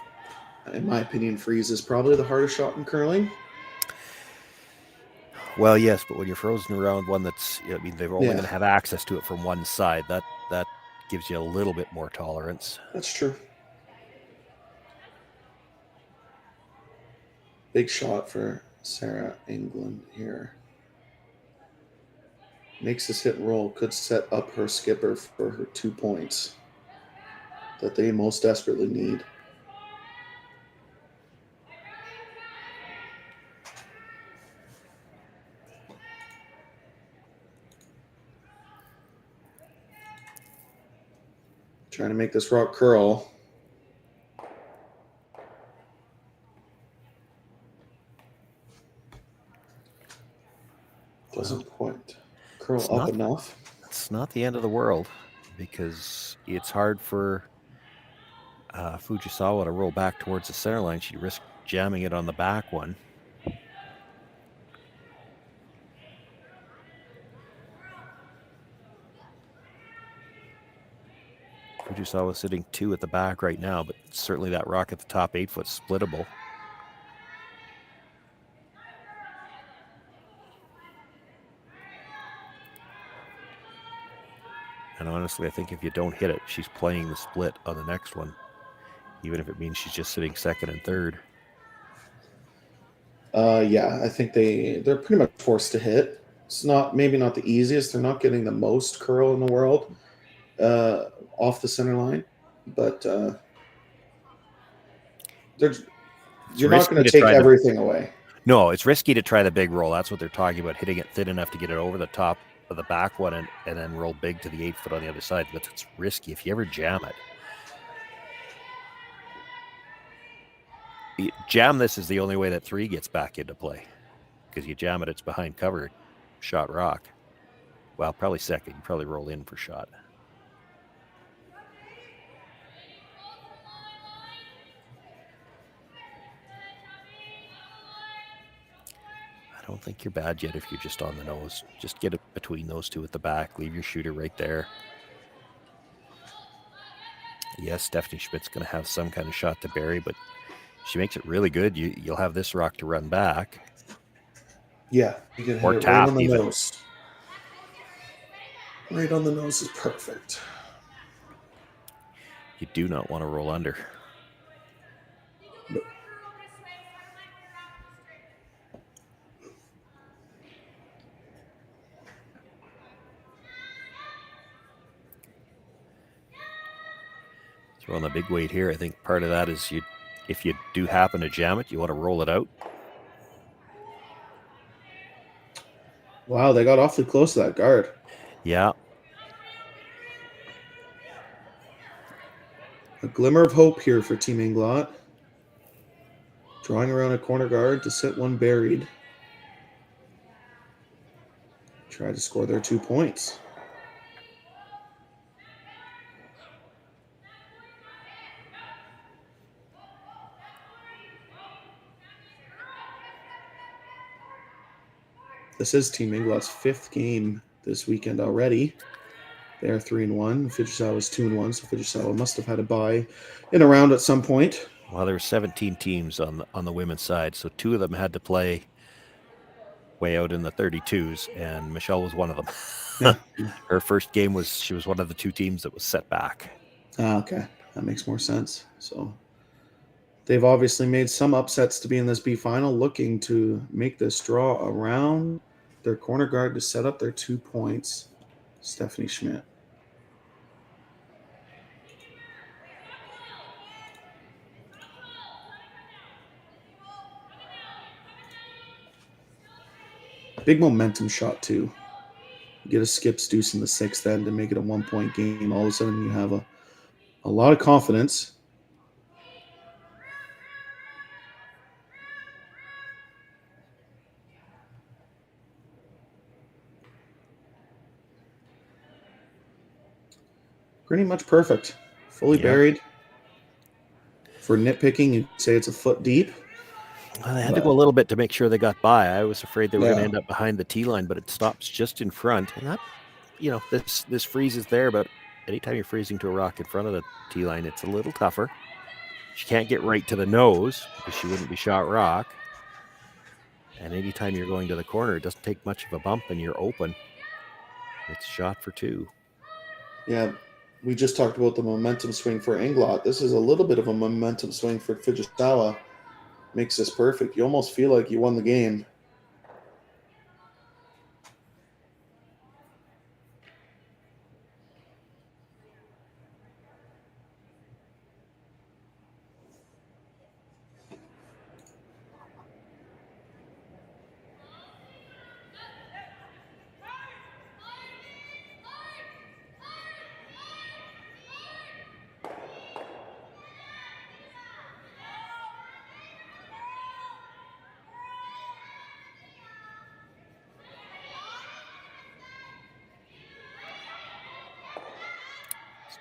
in my opinion, freeze is probably the hardest shot in curling. Well, yes, but when you're frozen around one that's, I mean, they're only Yeah. going to have access to it from one side. That gives you a little bit more tolerance. That's true. Big shot for Sarah England here. Makes this hit and roll. Could set up her skipper for her 2 points that they most desperately need. Trying to make this rock curl. Doesn't quite curl up enough. It's not the end of the world because it's hard for Fujisawa to roll back towards the center line. She risked jamming it on the back one. Fujisawa sitting 2 at the back right now, but certainly that rock at the top 8 foot splittable. And honestly, I think if you don't hit it, she's playing the split on the next one, even if it means she's just sitting 2nd and 3rd. Yeah, I think they're pretty much forced to hit. It's maybe not the easiest. They're not getting the most curl in the world off the center line, but you're not going to take everything away. No, it's risky to try the big roll. That's what they're talking about, hitting it thin enough to get it over the top of the back one and then roll big to the 8 foot on the other side. But it's risky if you ever jam it. Jam this is the only way that 3 gets back into play, because you jam it, it's behind cover, shot rock. Well, probably second. You probably roll in for shot. I don't think you're bad yet if you're just on the nose. Just get it between those 2 at the back. Leave your shooter right there. Yes, Stephanie Schmidt's going to have some kind of shot to bury, but she makes it really good. You'll have this rock to run back. Yeah, you can hit it right on the nose. Right on the nose is perfect. You do not want to roll under. No. So on the big weight here, I think part of that is if you do happen to jam it, you want to roll it out. Wow, they got awfully close to that guard. Yeah. A glimmer of hope here for Team Englot. Drawing around a corner guard to sit one buried. Try to score their 2 points. This is Team Englot's 5th game this weekend already. They are 3-1. Fujisawa is 2-1, so Fujisawa must have had a bye in a round at some point. Well, there were 17 teams on the women's side, so 2 of them had to play way out in the 32s, and Michelle was one of them. Yeah. Her first game she was one of the 2 teams that was set back. Okay, that makes more sense. So they've obviously made some upsets to be in this B final, looking to make this draw around their corner guard to set up their 2 points. Stephanie Schmidt. Big momentum shot too. You get a skips deuce in the 6th end to make it a 1-point game. All of a sudden you have a lot of confidence. Pretty much perfect. Fully buried. For nitpicking, you'd say it's a foot deep. Well, they had to go a little bit to make sure they got by. I was afraid they were going to end up behind the tee line, but it stops just in front. And that, this freezes there, but anytime you're freezing to a rock in front of the tee line, it's a little tougher. She can't get right to the nose because she wouldn't be shot rock. And anytime you're going to the corner, it doesn't take much of a bump and you're open. It's shot for 2. Yeah, we just talked about the momentum swing for Englot. This is a little bit of a momentum swing for Fujisawa. Makes this perfect. You almost feel like you won the game.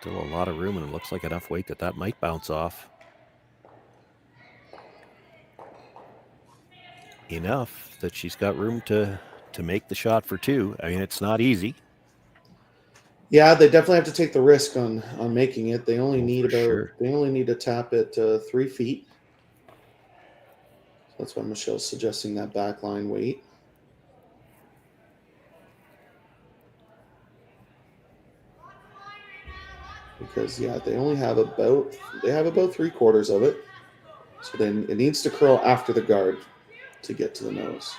Still a lot of room, and it looks like enough weight that might bounce off. Enough that she's got room to make the shot for 2. I mean, it's not easy. Yeah, they definitely have to take the risk on making it. They only need they only need to tap it 3 feet. That's why Michelle's suggesting that backline weight. Because yeah, they have about 3/4 of it. So then it needs to curl after the guard to get to the nose.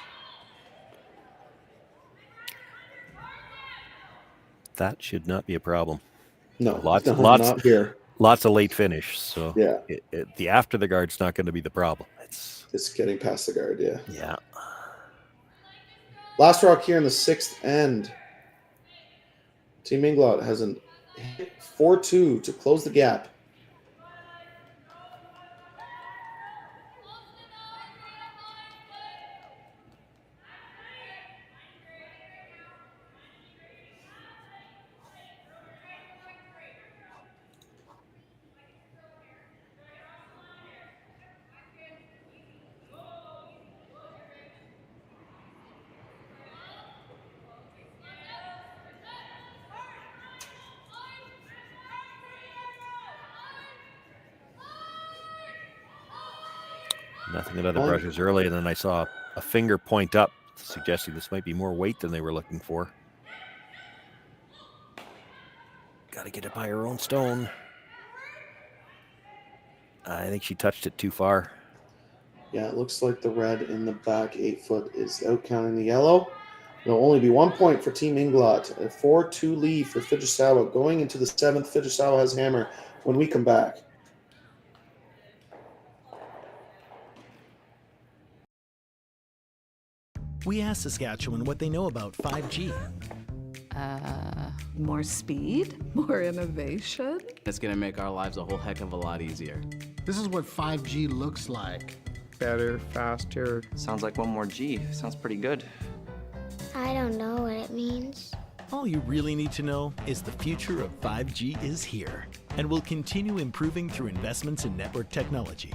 That should not be a problem. No, lots not here. Lots of late finish. So yeah, the after the guard's not going to be the problem. It's getting past the guard. Yeah. Yeah. Last rock here in the 6th end. Team Englot has an hit 4-2 to close the gap. Nothing at other brushes early, and then I saw a finger point up, suggesting this might be more weight than they were looking for. Got to get it by her own stone. I think she touched it too far. Yeah, it looks like the red in the back 8-foot is out counting the yellow. There'll only be 1 point for Team Englot. A 4-2 lead for Fujisawa. Going into the 7th, Fujisawa has hammer when we come back. We asked Saskatchewan what they know about 5G. More speed, more innovation. It's going to make our lives a whole heck of a lot easier. This is what 5G looks like. Better, faster. Sounds like 1 more G. Sounds pretty good. I don't know what it means. All you really need to know is the future of 5G is here and will continue improving through investments in network technology.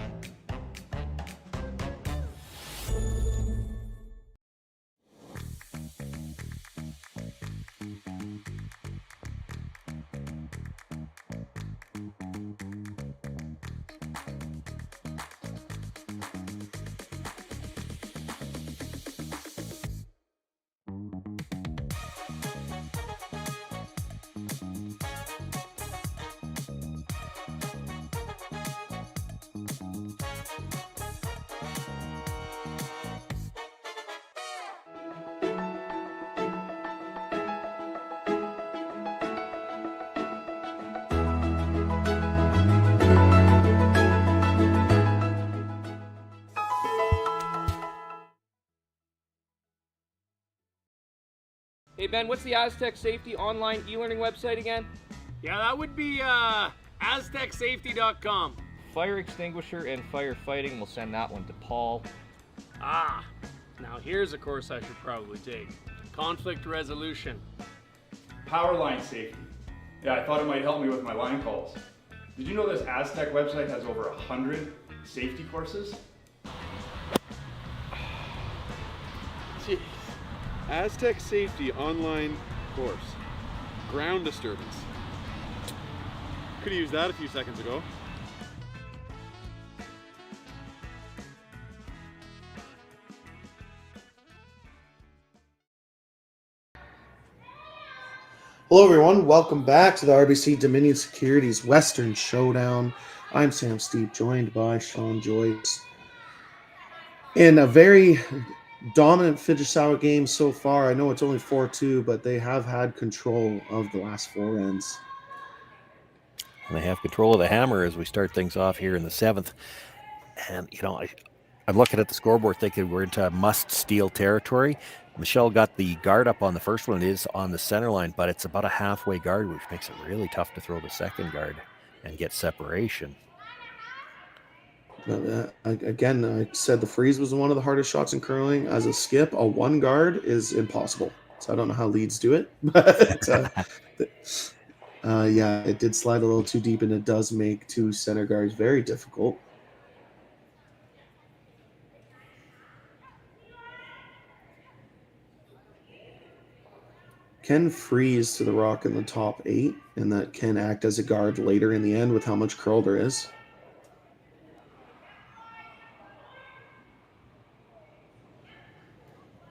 Hey Ben, what's the Aztec Safety online e-learning website again? Yeah, that would be aztecsafety.com. Fire extinguisher and firefighting, we'll send that one to Paul. Ah, now here's a course I should probably take. Conflict resolution. Power line safety. Yeah, I thought it might help me with my line calls. Did you know this Aztec website has over 100 safety courses? Jeez. Aztec Safety online course. Ground disturbance. Could have used that a few seconds ago. Hello, everyone. Welcome back to the RBC Dominion Securities Western Showdown. I'm Sam Steve, joined by Sean Joyce. In a very dominant Fujisawa game so far, I know it's only 4-2, but they have had control of the last 4 ends. And they have control of the hammer as we start things off here in the 7th. And, I'm looking at the scoreboard thinking we're into must-steal territory. Michelle got the guard up on the first one. It is on the center line, but it's about a halfway guard, which makes it really tough to throw the second guard and get separation. Again, I said the freeze was one of the hardest shots in curling. As a skip, a 1 guard is impossible. So I don't know how leads do it. But yeah, it did slide a little too deep, and it does make 2 center guards very difficult. Can freeze to the rock in the top 8, and that can act as a guard later in the end with how much curl there is.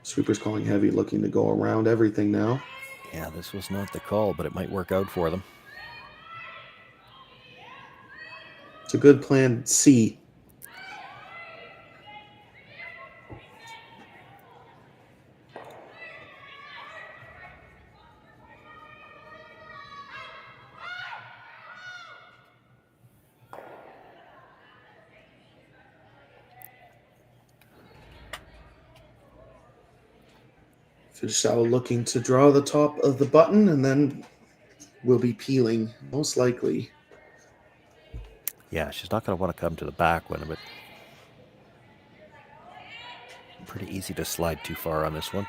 Sweeper's calling heavy, looking to go around everything now. Yeah, this was not the call, but it might work out for them. It's a good plan C. Fujisawa looking to draw the top of the button, and then will be peeling, most likely. Yeah, she's not going to want to come to the back one, but pretty easy to slide too far on this one.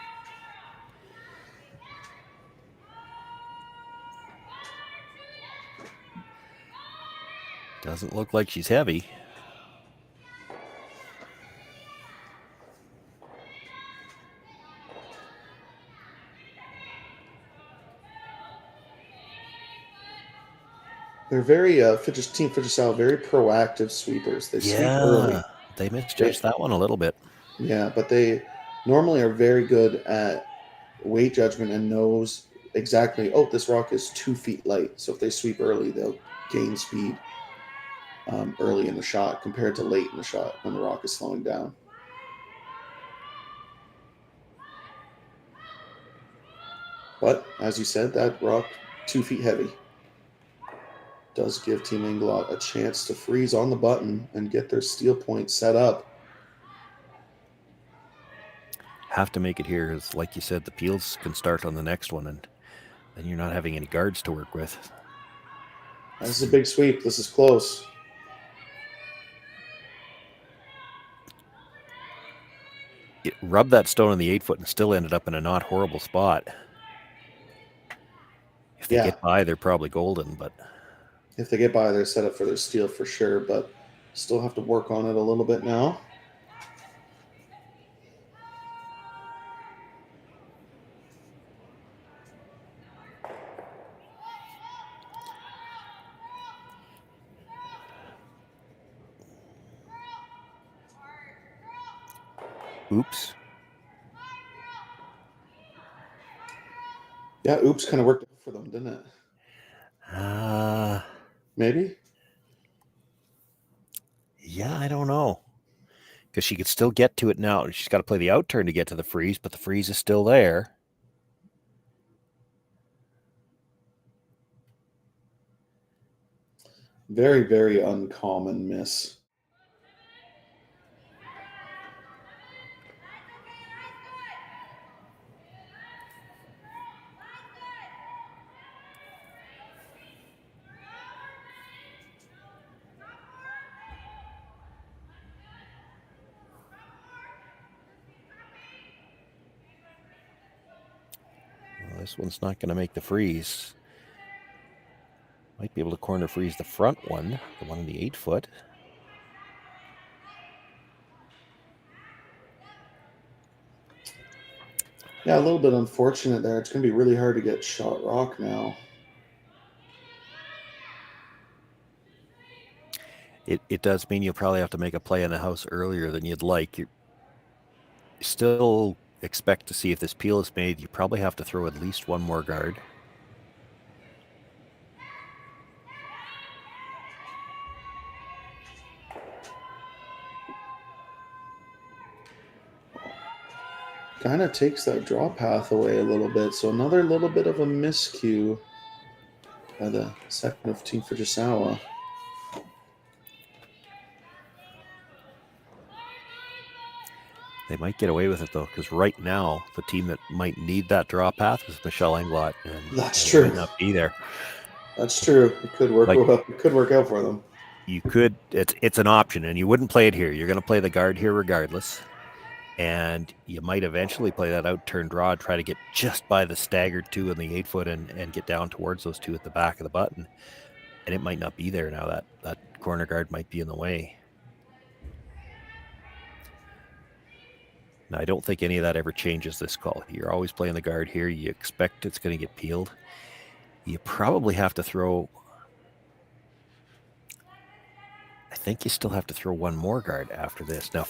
Doesn't look like she's heavy. They're very Team Fujisawa, very proactive sweepers. They sweep early. They misjudged that one a little bit. Yeah, but they normally are very good at weight judgment and knows exactly, oh, this rock is 2 feet light. So if they sweep early, they'll gain speed early in the shot compared to late in the shot when the rock is slowing down. But as you said, that rock 2 feet heavy does give Team Englot a chance to freeze on the button and get their steal point set up. Have to make it here, as like you said, the peels can start on the next one, and then you're not having any guards to work with. This is a big sweep. This is close. It rubbed that stone on the 8-foot and still ended up in a not horrible spot. If they get by, they're probably golden, but if they get by, they're set up for their steal for sure, but still have to work on it a little bit now. Oops. Yeah, oops kind of worked out for them, didn't it? Maybe? Yeah, I don't know. Because she could still get to it now. She's got to play the out turn to get to the freeze, but the freeze is still there. Very, very uncommon miss. This one's not going to make the freeze. Might be able to corner freeze the front one, the one in the 8-foot. Yeah, a little bit unfortunate there. It's going to be really hard to get shot rock now. It does mean you'll probably have to make a play in the house earlier than you'd like. You still expect to see if this peel is made. You probably have to throw at least one more guard. kind of takes that draw path away a little bit. So another little bit of a miscue by the second of Team Fujisawa. They might get away with it, though, because right now, the team that might need that draw path is Michelle Englot. And that's true. Might not be there. That's true. It could work. It could work out for them. You could. It's an option, and you wouldn't play it here. You're going to play the guard here regardless, and you might eventually play that out turn draw, try to get just by the staggered 2 in the 8 foot, and get down towards those 2 at the back of the button. And it might not be there now. That corner guard might be in the way. Now, I don't think any of that ever changes this call. You're always playing the guard here. You expect it's going to get peeled. You probably have to throw... I think you still have to throw one more guard after this. Now,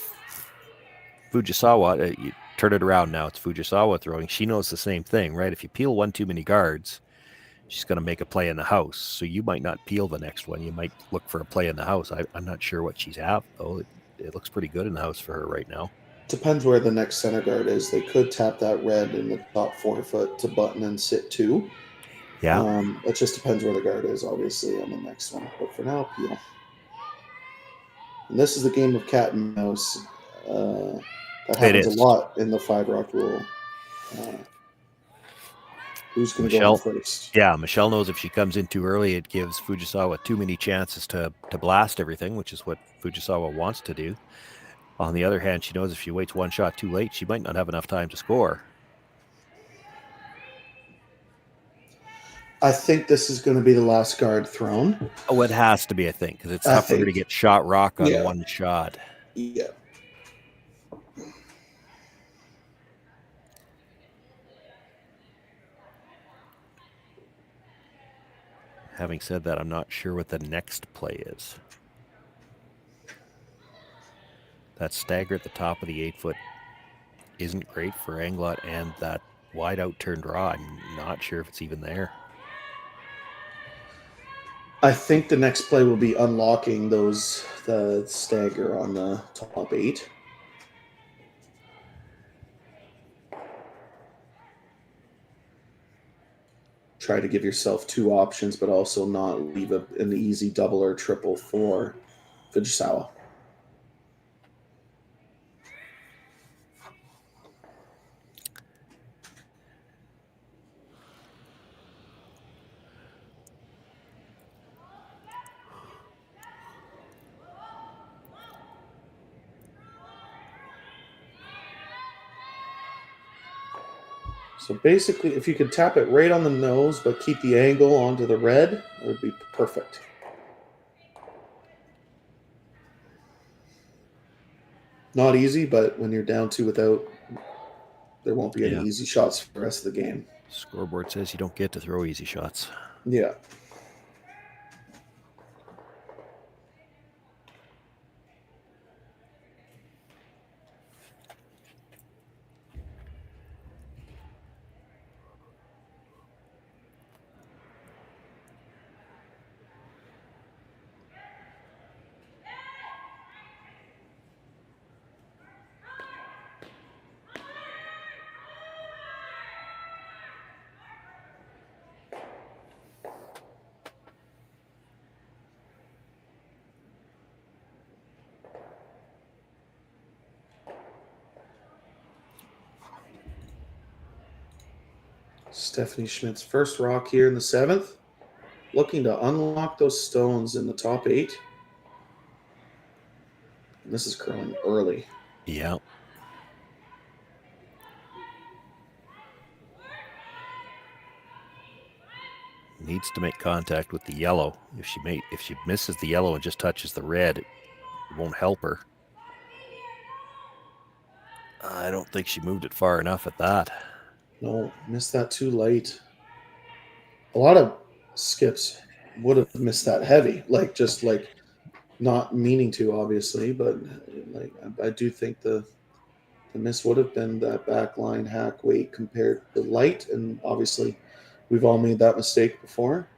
Fujisawa, you turn it around now. It's Fujisawa throwing. She knows the same thing, right? If you peel one too many guards, she's going to make a play in the house. So you might not peel the next one. You might look for a play in the house. I'm not sure what she's at, though. It looks pretty good in the house for her right now. Depends where the next center guard is. They could tap that red in the top 4 foot to button and sit 2. Yeah. It just depends where the guard is, obviously, on the next one. But for now, peel. And this is the game of cat and mouse. That happens a lot in the 5 rock rule. Who's going to go first? Yeah, Michelle knows if she comes in too early, it gives Fujisawa too many chances to blast everything, which is what Fujisawa wants to do. On the other hand, she knows if she waits one shot too late, she might not have enough time to score. I think this is going to be the last guard thrown. Oh, it has to be, I think, because it's tough for her to get shot rock on one shot. Yeah. Having said that, I'm not sure what the next play is. That stagger at the top of the 8 foot isn't great for Englot, and that wide out turn draw, I'm not sure if it's even there. I think the next play will be unlocking the stagger on the top 8. Try to give yourself 2 options, but also not leave an easy double or triple for Fujisawa. So basically, if you could tap it right on the nose, but keep the angle onto the red, it would be perfect. Not easy, but when you're down 2 without, there won't be any easy shots for the rest of the game. Scoreboard says you don't get to throw easy shots. Yeah. Stephanie Schmidt's first rock here in the 7th. Looking to unlock those stones in the top 8. And this is curling early. Yeah. Needs to make contact with the yellow. If she misses the yellow and just touches the red, it won't help her. I don't think she moved it far enough at that. No, missed that too late. A lot of skips would have missed that heavy, just not meaning to, obviously, but I do think the miss would have been that backline hack weight compared to light, and obviously we've all made that mistake before.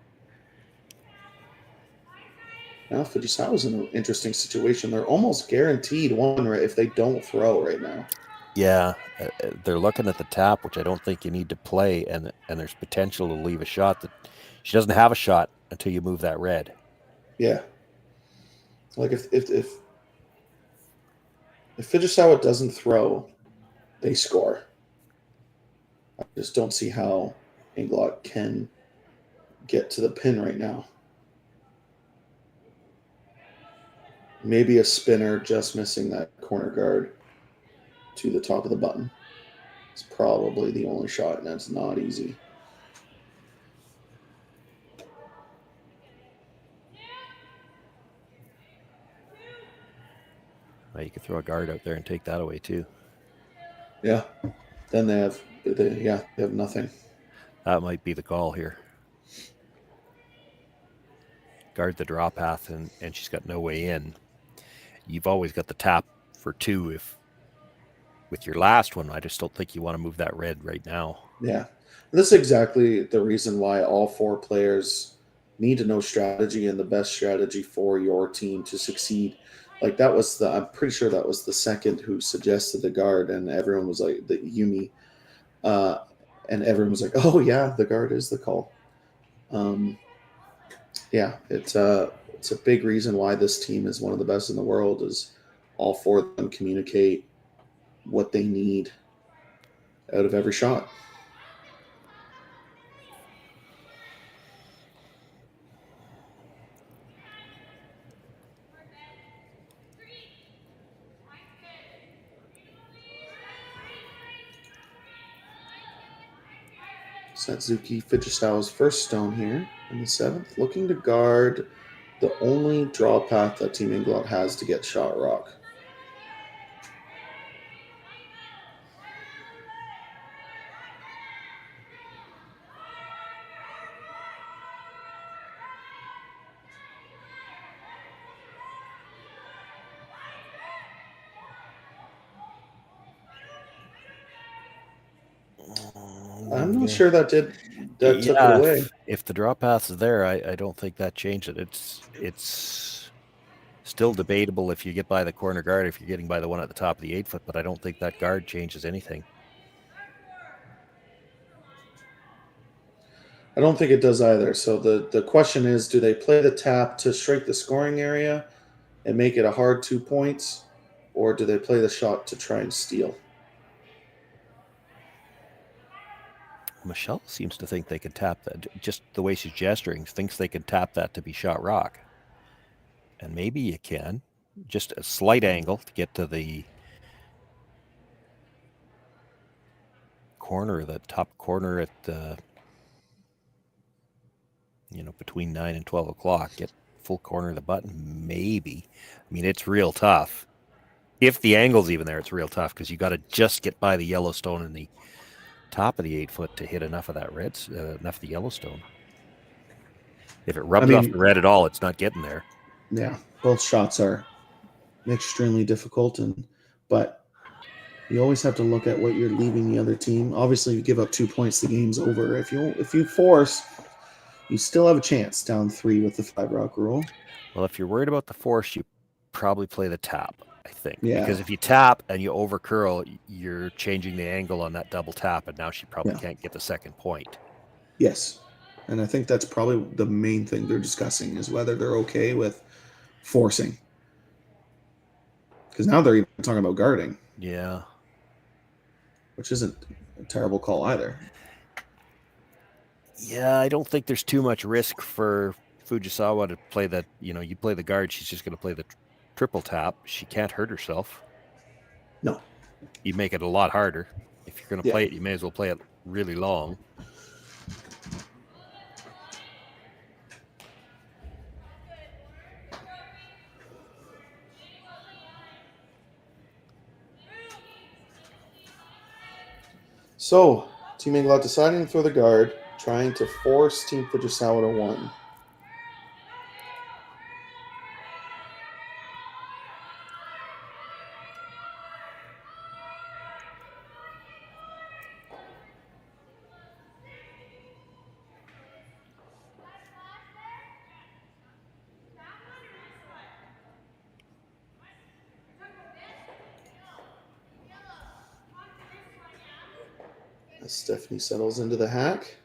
Now Fujisawa's in an interesting situation. They're almost guaranteed one right if they don't throw right now. Yeah, they're looking at the tap, which I don't think you need to play, and there's potential to leave a shot that she doesn't have a shot until you move that red. Yeah. Like if Fujisawa doesn't throw, they score. I just don't see how Englot can get to the pin right now. Maybe a spinner just missing that corner guard to the top of the button. It's probably the only shot, and that's not easy. Well, you could throw a guard out there and take that away too. Yeah. Then they have nothing. That might be the call here. Guard the draw path, and she's got no way in. You've always got the tap for 2 if with your last one. I just don't think you want to move that red right now. Yeah. This is exactly the reason why all 4 players need to know strategy and the best strategy for your team to succeed. Like I'm pretty sure that was the second who suggested the guard, and everyone was like, the Yumi, and everyone was like, oh yeah, the guard is the call. Yeah, it's a big reason why this team is one of the best in the world, is all 4 of them communicate what they need out of every shot. Satsuki Fujisawa's first stone here in the 7th, looking to guard the only draw path that Team Englot has to get shot rock. I'm not sure that took it away. If the draw path is there, I don't think that changed it. It's still debatable if you get by the corner guard, if you're getting by the one at the top of the 8-foot, but I don't think that guard changes anything. I don't think it does either. So the question is, do they play the tap to strike the scoring area and make it a hard 2 points, or do they play the shot to try and steal? Michelle seems to think they can tap that. Just the way she's gesturing, thinks they can tap that to be shot rock. And maybe you can. Just a slight angle to get to the corner, the top corner at the, between 9 and 12 o'clock. Get full corner of the button, maybe. I mean, it's real tough. If the angle's even there, it's real tough because you got to just get by the Yellowstone and the top of the 8-foot to hit enough of that red, enough of the Yellowstone. If it rubs off the red at all, it's not getting there. Yeah, both shots are extremely difficult, but you always have to look at what you're leaving the other team. Obviously, if you give up 2 points, the game's over. If you force, you still have a chance down 3 with the 5 rock rule. Well, if you're worried about the force, you probably play the tap, I think. Yeah. Because if you tap and you over curl, you're changing the angle on that double tap, and now she probably can't get the second point. Yes. And I think that's probably the main thing they're discussing, is whether they're okay with forcing. Because now they're even talking about guarding. Yeah. Which isn't a terrible call either. Yeah, I don't think there's too much risk for Fujisawa to play that. You play the guard, she's just going to play the triple tap. She can't hurt herself. No. You make it a lot harder. If you're going to play it, you may as well play it really long. So, Team Englot deciding to throw the guard, trying to force Team Fujisawa to 1. As Stephanie settles into the hack,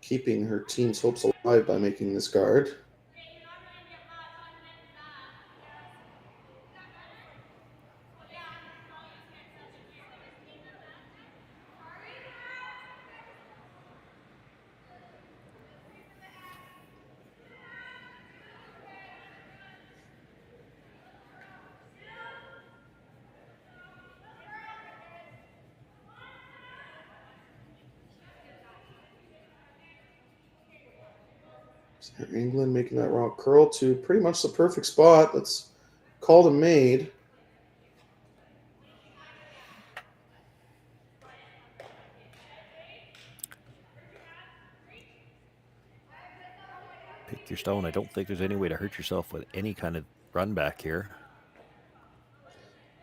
keeping her team's hopes alive by making this guard. England making that rock curl to pretty much the perfect spot. That's called and made. Pick your stone. I don't think there's any way to hurt yourself with any kind of run back here.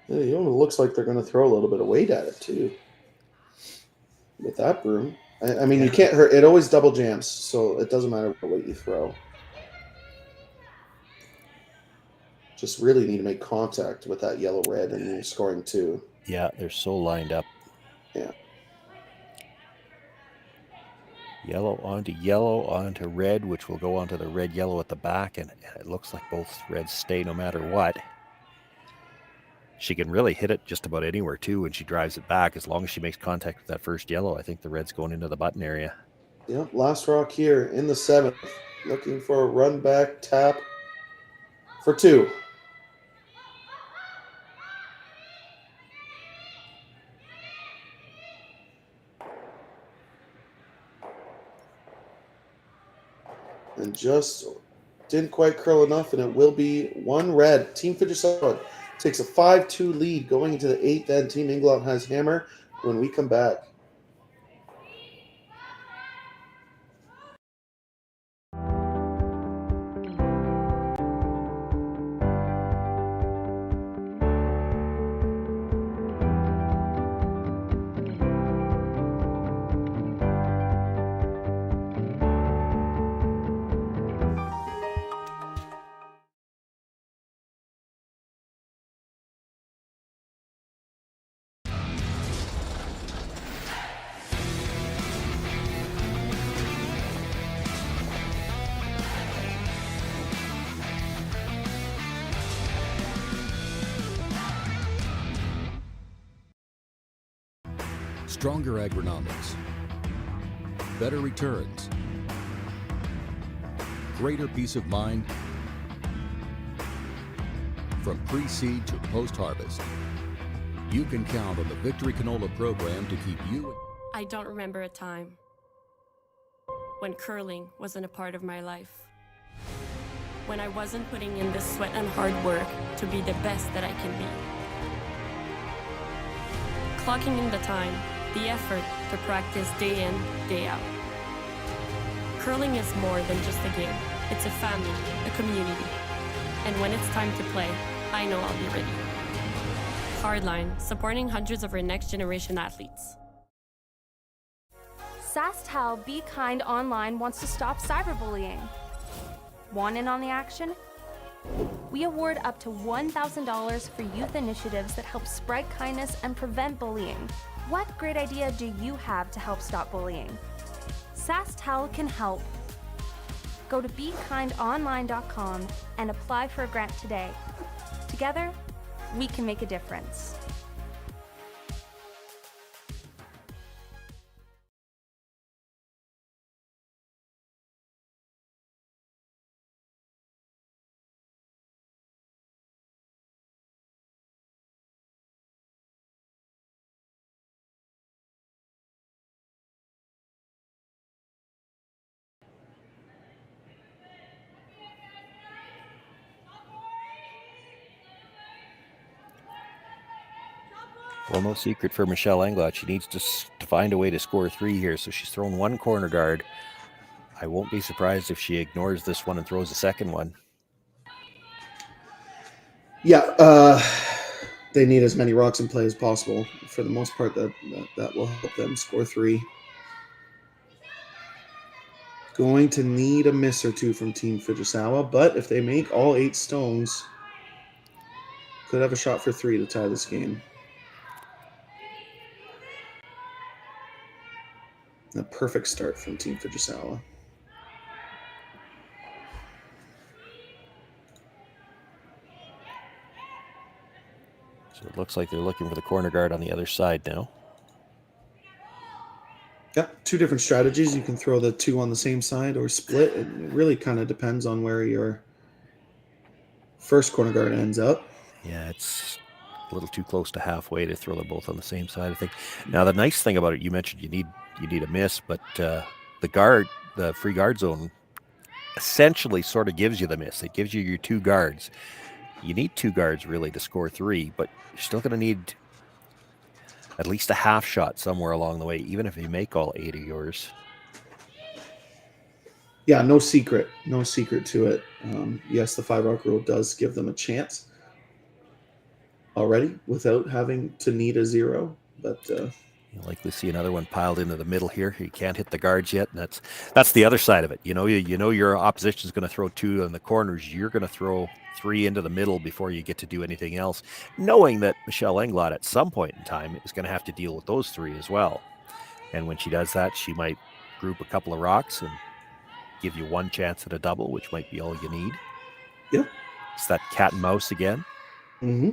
It even looks like they're going to throw a little bit of weight at it too. With that broom. I mean, you can't hurt. It always double jams, so it doesn't matter what weight you throw. Just really need to make contact with that yellow-red, and you're scoring 2. Yeah, they're so lined up. Yeah. Yellow onto red, which will go onto the red-yellow at the back, and it looks like both reds stay no matter what. She can really hit it just about anywhere, too, when she drives it back. As long as she makes contact with that first yellow, I think the red's going into the button area. Yep, last rock here in the 7th. Looking for a run back tap for 2. And just didn't quite curl enough, and it will be 1 red. Team Fujisawa takes a 5-2 lead going into the 8th end. Team Englot has hammer when we come back. Stronger agronomics, better returns, greater peace of mind from pre-seed to post-harvest. You can count on the Victory Canola program to keep you. I don't remember a time when curling wasn't a part of my life. When I wasn't putting in the sweat and hard work to be the best that I can be. Clocking in the time, the effort to practice day in, day out. Curling is more than just a game. It's a family, a community. And when it's time to play, I know I'll be ready. Hardline, supporting hundreds of our next generation athletes. Sasktel Be Kind Online wants to stop cyberbullying. Want in on the action? We award up to $1,000 for youth initiatives that help spread kindness and prevent bullying. What great idea do you have to help stop bullying? Sasktel can help. Go to BeKindOnline.com and apply for a grant today. Together, we can make a difference. Well, no secret for Michelle Englot. She needs to find a way to score 3 here. So she's thrown 1 corner guard. I won't be surprised if she ignores this one and throws a second one. Yeah, they need as many rocks in play as possible. For the most part, that will help them score 3. Going to need a miss or 2 from Team Fujisawa, but if they make all 8 stones, could have a shot for 3 to tie this game. A perfect start from Team Fujisawa. So it looks like they're looking for the corner guard on the other side now. Yeah, two different strategies. You can throw the two on the same side or split. It really kind of depends on where your first corner guard ends up. Yeah, it's a little too close to halfway to throw them both on the same side, I think. Now, the nice thing about it, you mentioned you need a miss, but the free guard zone, essentially sort of gives you the miss. It gives you your two guards. You need two guards, really, to score three, but you're still going to need at least a half shot somewhere along the way, even if you make all 8 of yours. Yeah, no secret to it. Yes, the 5-rock rule does give them a chance already without having to need a 0, but you'll likely see another one piled into the middle here. You can't hit the guards yet, and that's the other side of it. You know your opposition is going to throw 2 in the corners. You're going to throw 3 into the middle before you get to do anything else, knowing that Michelle Englot at some point in time is going to have to deal with those 3 as well. And when she does that, she might group a couple of rocks and give you one chance at a double, which might be all you need. Yep. It's that cat and mouse again. Mm-hmm.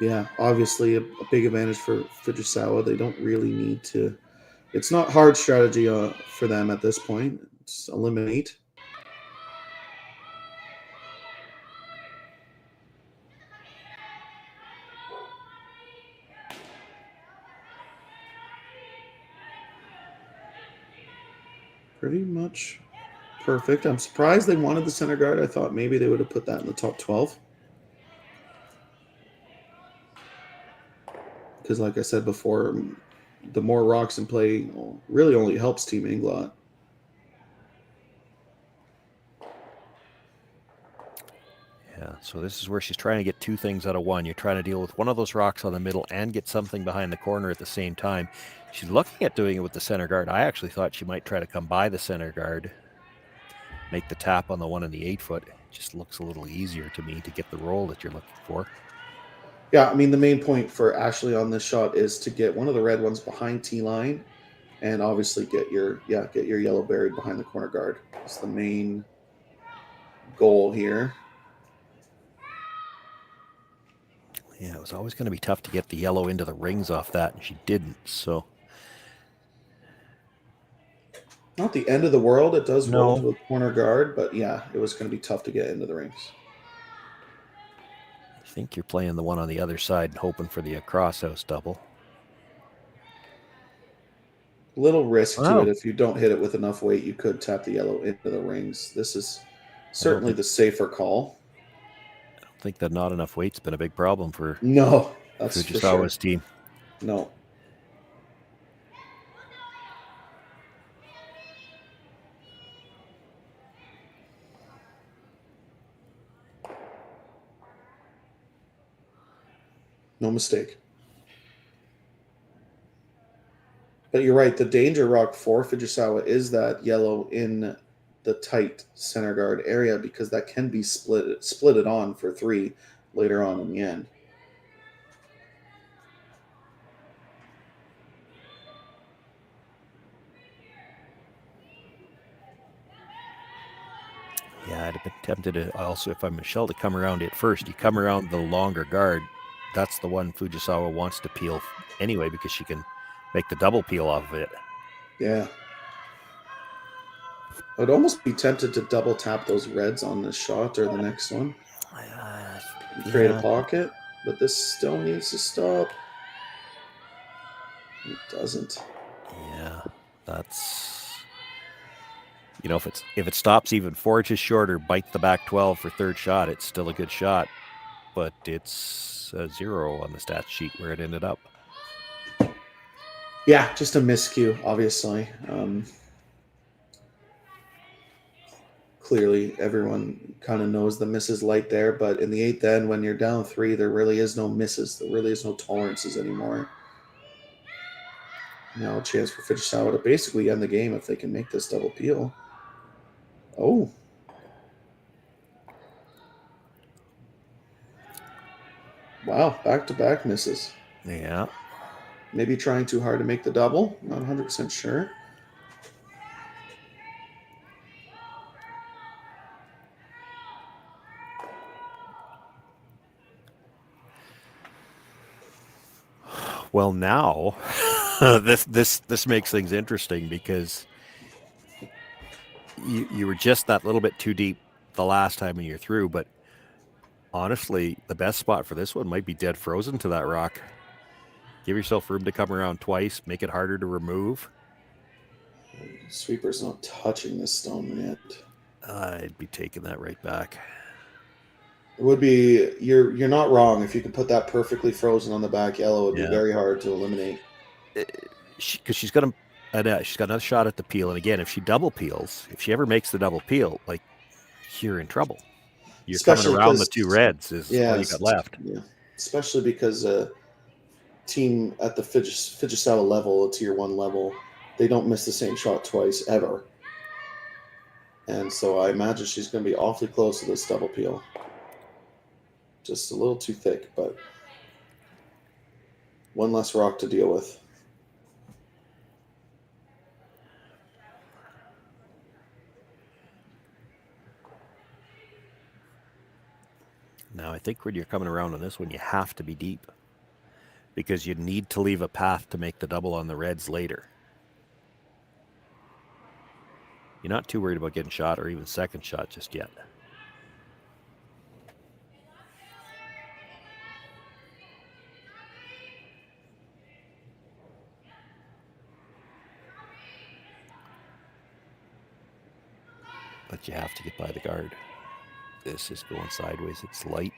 Yeah, obviously a big advantage for Fujisawa. They don't really need to. It's not hard strategy for them at this point. It's eliminate. Pretty much perfect. I'm surprised they wanted the center guard. I thought maybe they would have put that in the top 12. Because like I said before, the more rocks in play really only helps Team Englot. Yeah, so this is where she's trying to get 2 things out of one. You're trying to deal with one of those rocks on the middle and get something behind the corner at the same time. She's looking at doing it with the center guard. I actually thought she might try to come by the center guard, make the tap on the one in the 8-foot. It just looks a little easier to me to get the roll that you're looking for. Yeah, I mean, the main point for Ashley on this shot is to get one of the red ones behind T-line and obviously get your yellow buried behind the corner guard. That's the main goal here. Yeah, it was always going to be tough to get the yellow into the rings off that, and she didn't, so. Not the end of the world. It does roll to a corner guard, but yeah, it was going to be tough to get into the rings. I think you're playing the one on the other side and hoping for the crosshouse double. Little risk to it. If you don't hit it with enough weight, you could tap the yellow into the rings. This is certainly the safer call. I don't think that not enough weight's been a big problem for that's Fujisawa's team. No. No mistake. But you're right. The danger rock for Fujisawa is that yellow in the tight center guard area because that can be split it on for 3 later on in the end. Yeah, I'd have been tempted to also, if I'm Michelle, to come around it first. You come around the longer guard. That's the one Fujisawa wants to peel anyway because she can make the double peel off of it. Yeah. I would almost be tempted to double tap those reds on this shot or the next one. Create a pocket, but this still needs to stop. It doesn't. Yeah, that's... You know, if it stops even 4 inches shorter, bite the back 12 for third shot, it's still a good shot. But it's a 0 on the stats sheet where it ended up. Yeah, just a miscue, obviously. Clearly, everyone kind of knows the misses light there, but in the 8th end, when you're down 3, there really is no misses. There really is no tolerances anymore. Now a chance for Fujisawa to basically end the game if they can make this double peel. Oh. Wow, back-to-back misses. Yeah. Maybe trying too hard to make the double. Not 100% sure. Well, now this makes things interesting because you were just that little bit too deep the last time you're through, but honestly, the best spot for this one might be dead frozen to that rock. Give yourself room to come around twice, make it harder to remove. Sweeper's not touching this stone yet. I'd be taking that right back. It would be, you're not wrong. If you could put that perfectly frozen on the back yellow, it would be very hard to eliminate. Because she's got another shot at the peel, and again, if she double peels, if she ever makes the double peel, like, you're in trouble. You're Especially coming around the two reds is all you got left. Yeah, especially because team at the Fujisawa level, a tier 1 level, they don't miss the same shot twice ever. And so I imagine she's going to be awfully close to this double peel. Just a little too thick, but one less rock to deal with. Now, I think when you're coming around on this one, you have to be deep because you need to leave a path to make the double on the reds later. You're not too worried about getting shot or even second shot just yet. But you have to get by the guard. This is going sideways. It's light.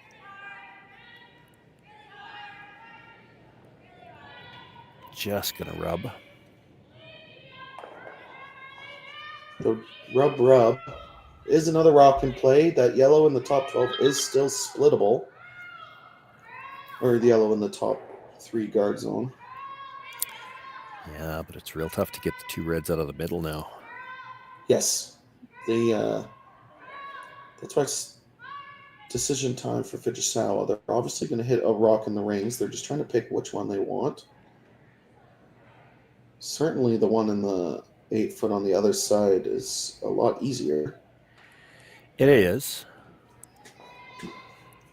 Just gonna rub. The rub is another rock in play. That yellow in the top 12 is still splittable. Or the yellow in the top 3 guard zone. Yeah, but it's real tough to get the two reds out of the middle now. Yes. That's why it's decision time for Fujisawa. They're obviously going to hit a rock in the rings. They're just trying to pick which one they want. Certainly the one in the 8 foot on the other side is a lot easier. It is.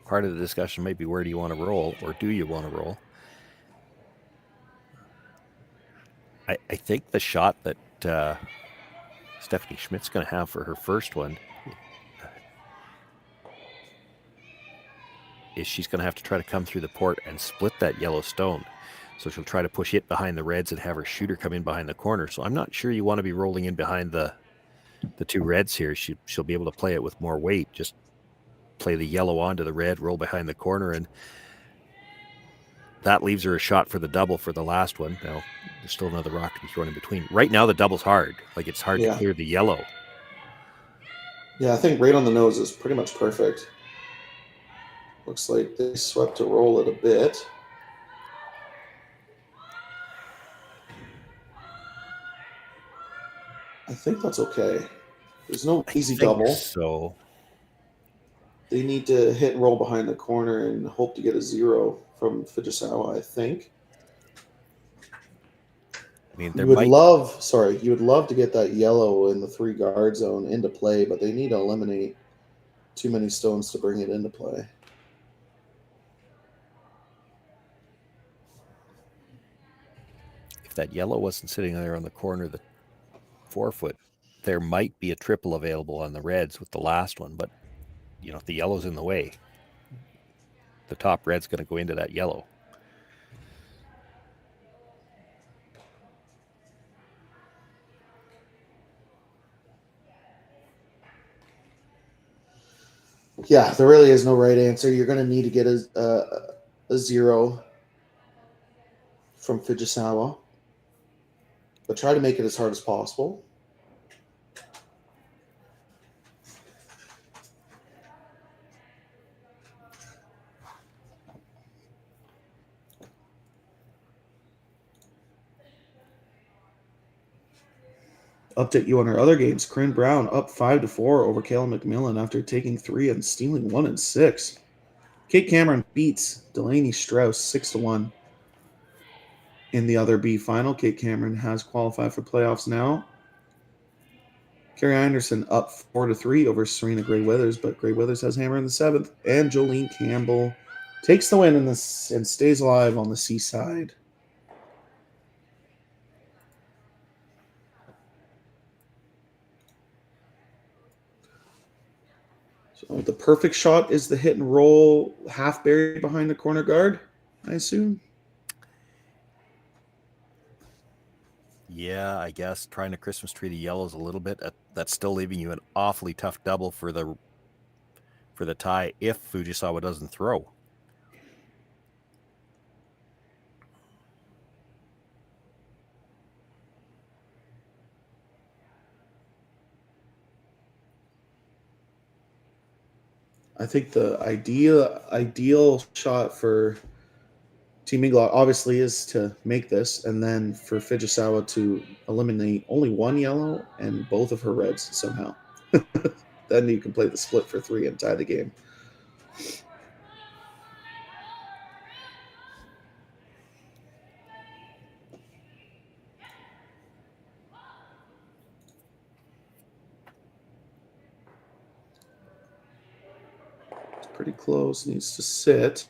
Part of the discussion might be where do you want to roll, or do you want to roll? I think the shot that Stephanie Schmidt's going to have for her first one is she's going to have to try to come through the port and split that yellow stone. So she'll try to push it behind the reds and have her shooter come in behind the corner. So I'm not sure you want to be rolling in behind the two reds here. She'll be able to play it with more weight. Just play the yellow onto the red, roll behind the corner, and that leaves her a shot for the double for the last one. Now, there's still another rock to be thrown in between. Right now, the double's hard. Like, it's hard to clear the yellow. Yeah, I think right on the nose is pretty much perfect. Looks like they swept to roll it a bit. I think that's okay. There's no easy double. So they need to hit and roll behind the corner and hope to get a 0 from Fujisawa, I think. I mean, you would love to get that yellow in the 3 guard zone into play, but they need to eliminate too many stones to bring it into play. If that yellow wasn't sitting there on the corner of the 4 foot, there might be a triple available on the reds with the last one, but you know, if the yellow's in the way, the top red's going to go into that yellow. Yeah, there really is no right answer. You're going to need to get a 0 from Fujisawa, but try to make it as hard as possible. Update you on our other games. Corinne Brown up 5-4 over Kayla McMillan after taking 3 and stealing 1 and 6. Kate Cameron beats Delaney Strauss 6-1. in the other B final. Kate Cameron has qualified for playoffs now. Carrie Anderson up 4-3 over Serena Gray Withers, but Gray Withers has hammer in the 7th. And Jolene Campbell takes the win in this and stays alive on the seaside. So the perfect shot is the hit and roll, half buried behind the corner guard, I assume. Yeah, I guess trying to Christmas tree the yellows a little bit. That's still leaving you an awfully tough double for the tie if Fujisawa doesn't throw. I think the ideal shot for Team Englot obviously is to make this, and then for Fujisawa to eliminate only one yellow and both of her reds somehow. Then you can play the split for 3 and tie the game. It's pretty close. Needs to sit.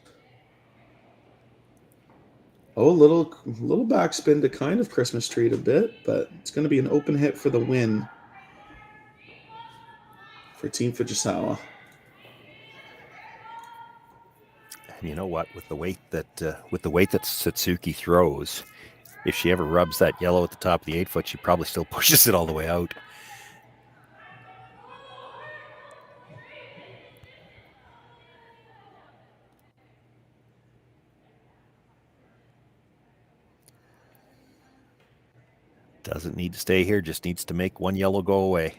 Oh, little backspin to kind of Christmas treat a bit, but it's going to be an open hit for the win for Team Fujisawa. And you know what? With the weight that Satsuki throws, if she ever rubs that yellow at the top of the 8-foot, she probably still pushes it all the way out. Doesn't need to stay here, just needs to make one yellow go away.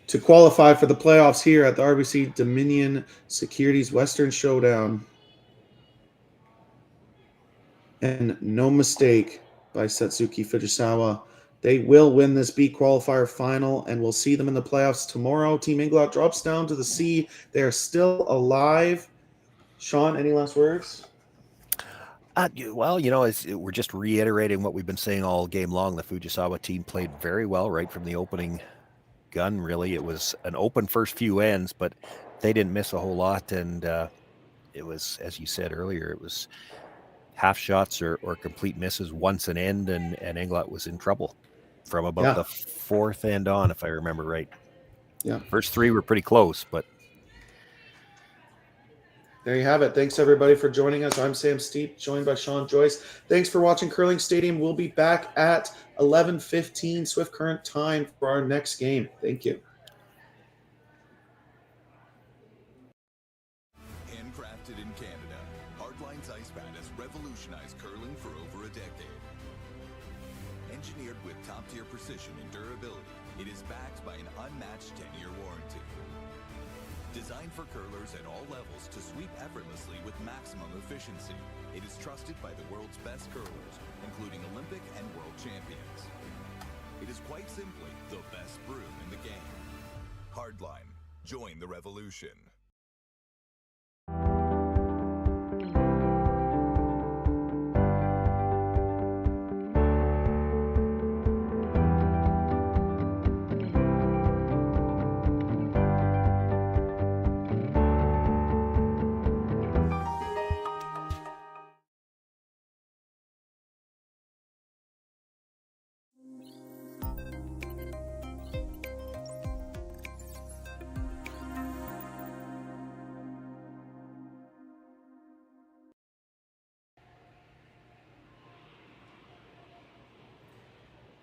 To qualify for the playoffs here at the RBC Dominion Securities Western Showdown. And no mistake by Satsuki Fujisawa. They will win this B qualifier final, and we'll see them in the playoffs tomorrow. Team Englot drops down to the C. They are still alive. Sean, any last words? Well, we're just reiterating what we've been saying all game long. The Fujisawa team played very well right from the opening gun, really. It was an open first few ends, but they didn't miss a whole lot. And it was, as you said earlier, it was half shots or complete misses once an end, and Englot was in trouble from about the 4th end on, if I remember right. Yeah. First 3 were pretty close, but there you have it. Thanks, everybody, for joining us. I'm Sam Steep, joined by Sean Joyce. Thanks for watching Curling Stadium. We'll be back at 11:15 Swift Current time for our next game. Thank you. Handcrafted in Canada, Hardline's Ice Pad has revolutionized curling for over a decade. Engineered with top-tier precision and durability, it is backed by an unmatched 10-year warranty. Designed for curlers at all levels to sweep effortlessly with maximum efficiency, it is trusted by the world's best curlers, including Olympic and world champions. It is quite simply the best broom in the game. Hardline. Join the revolution.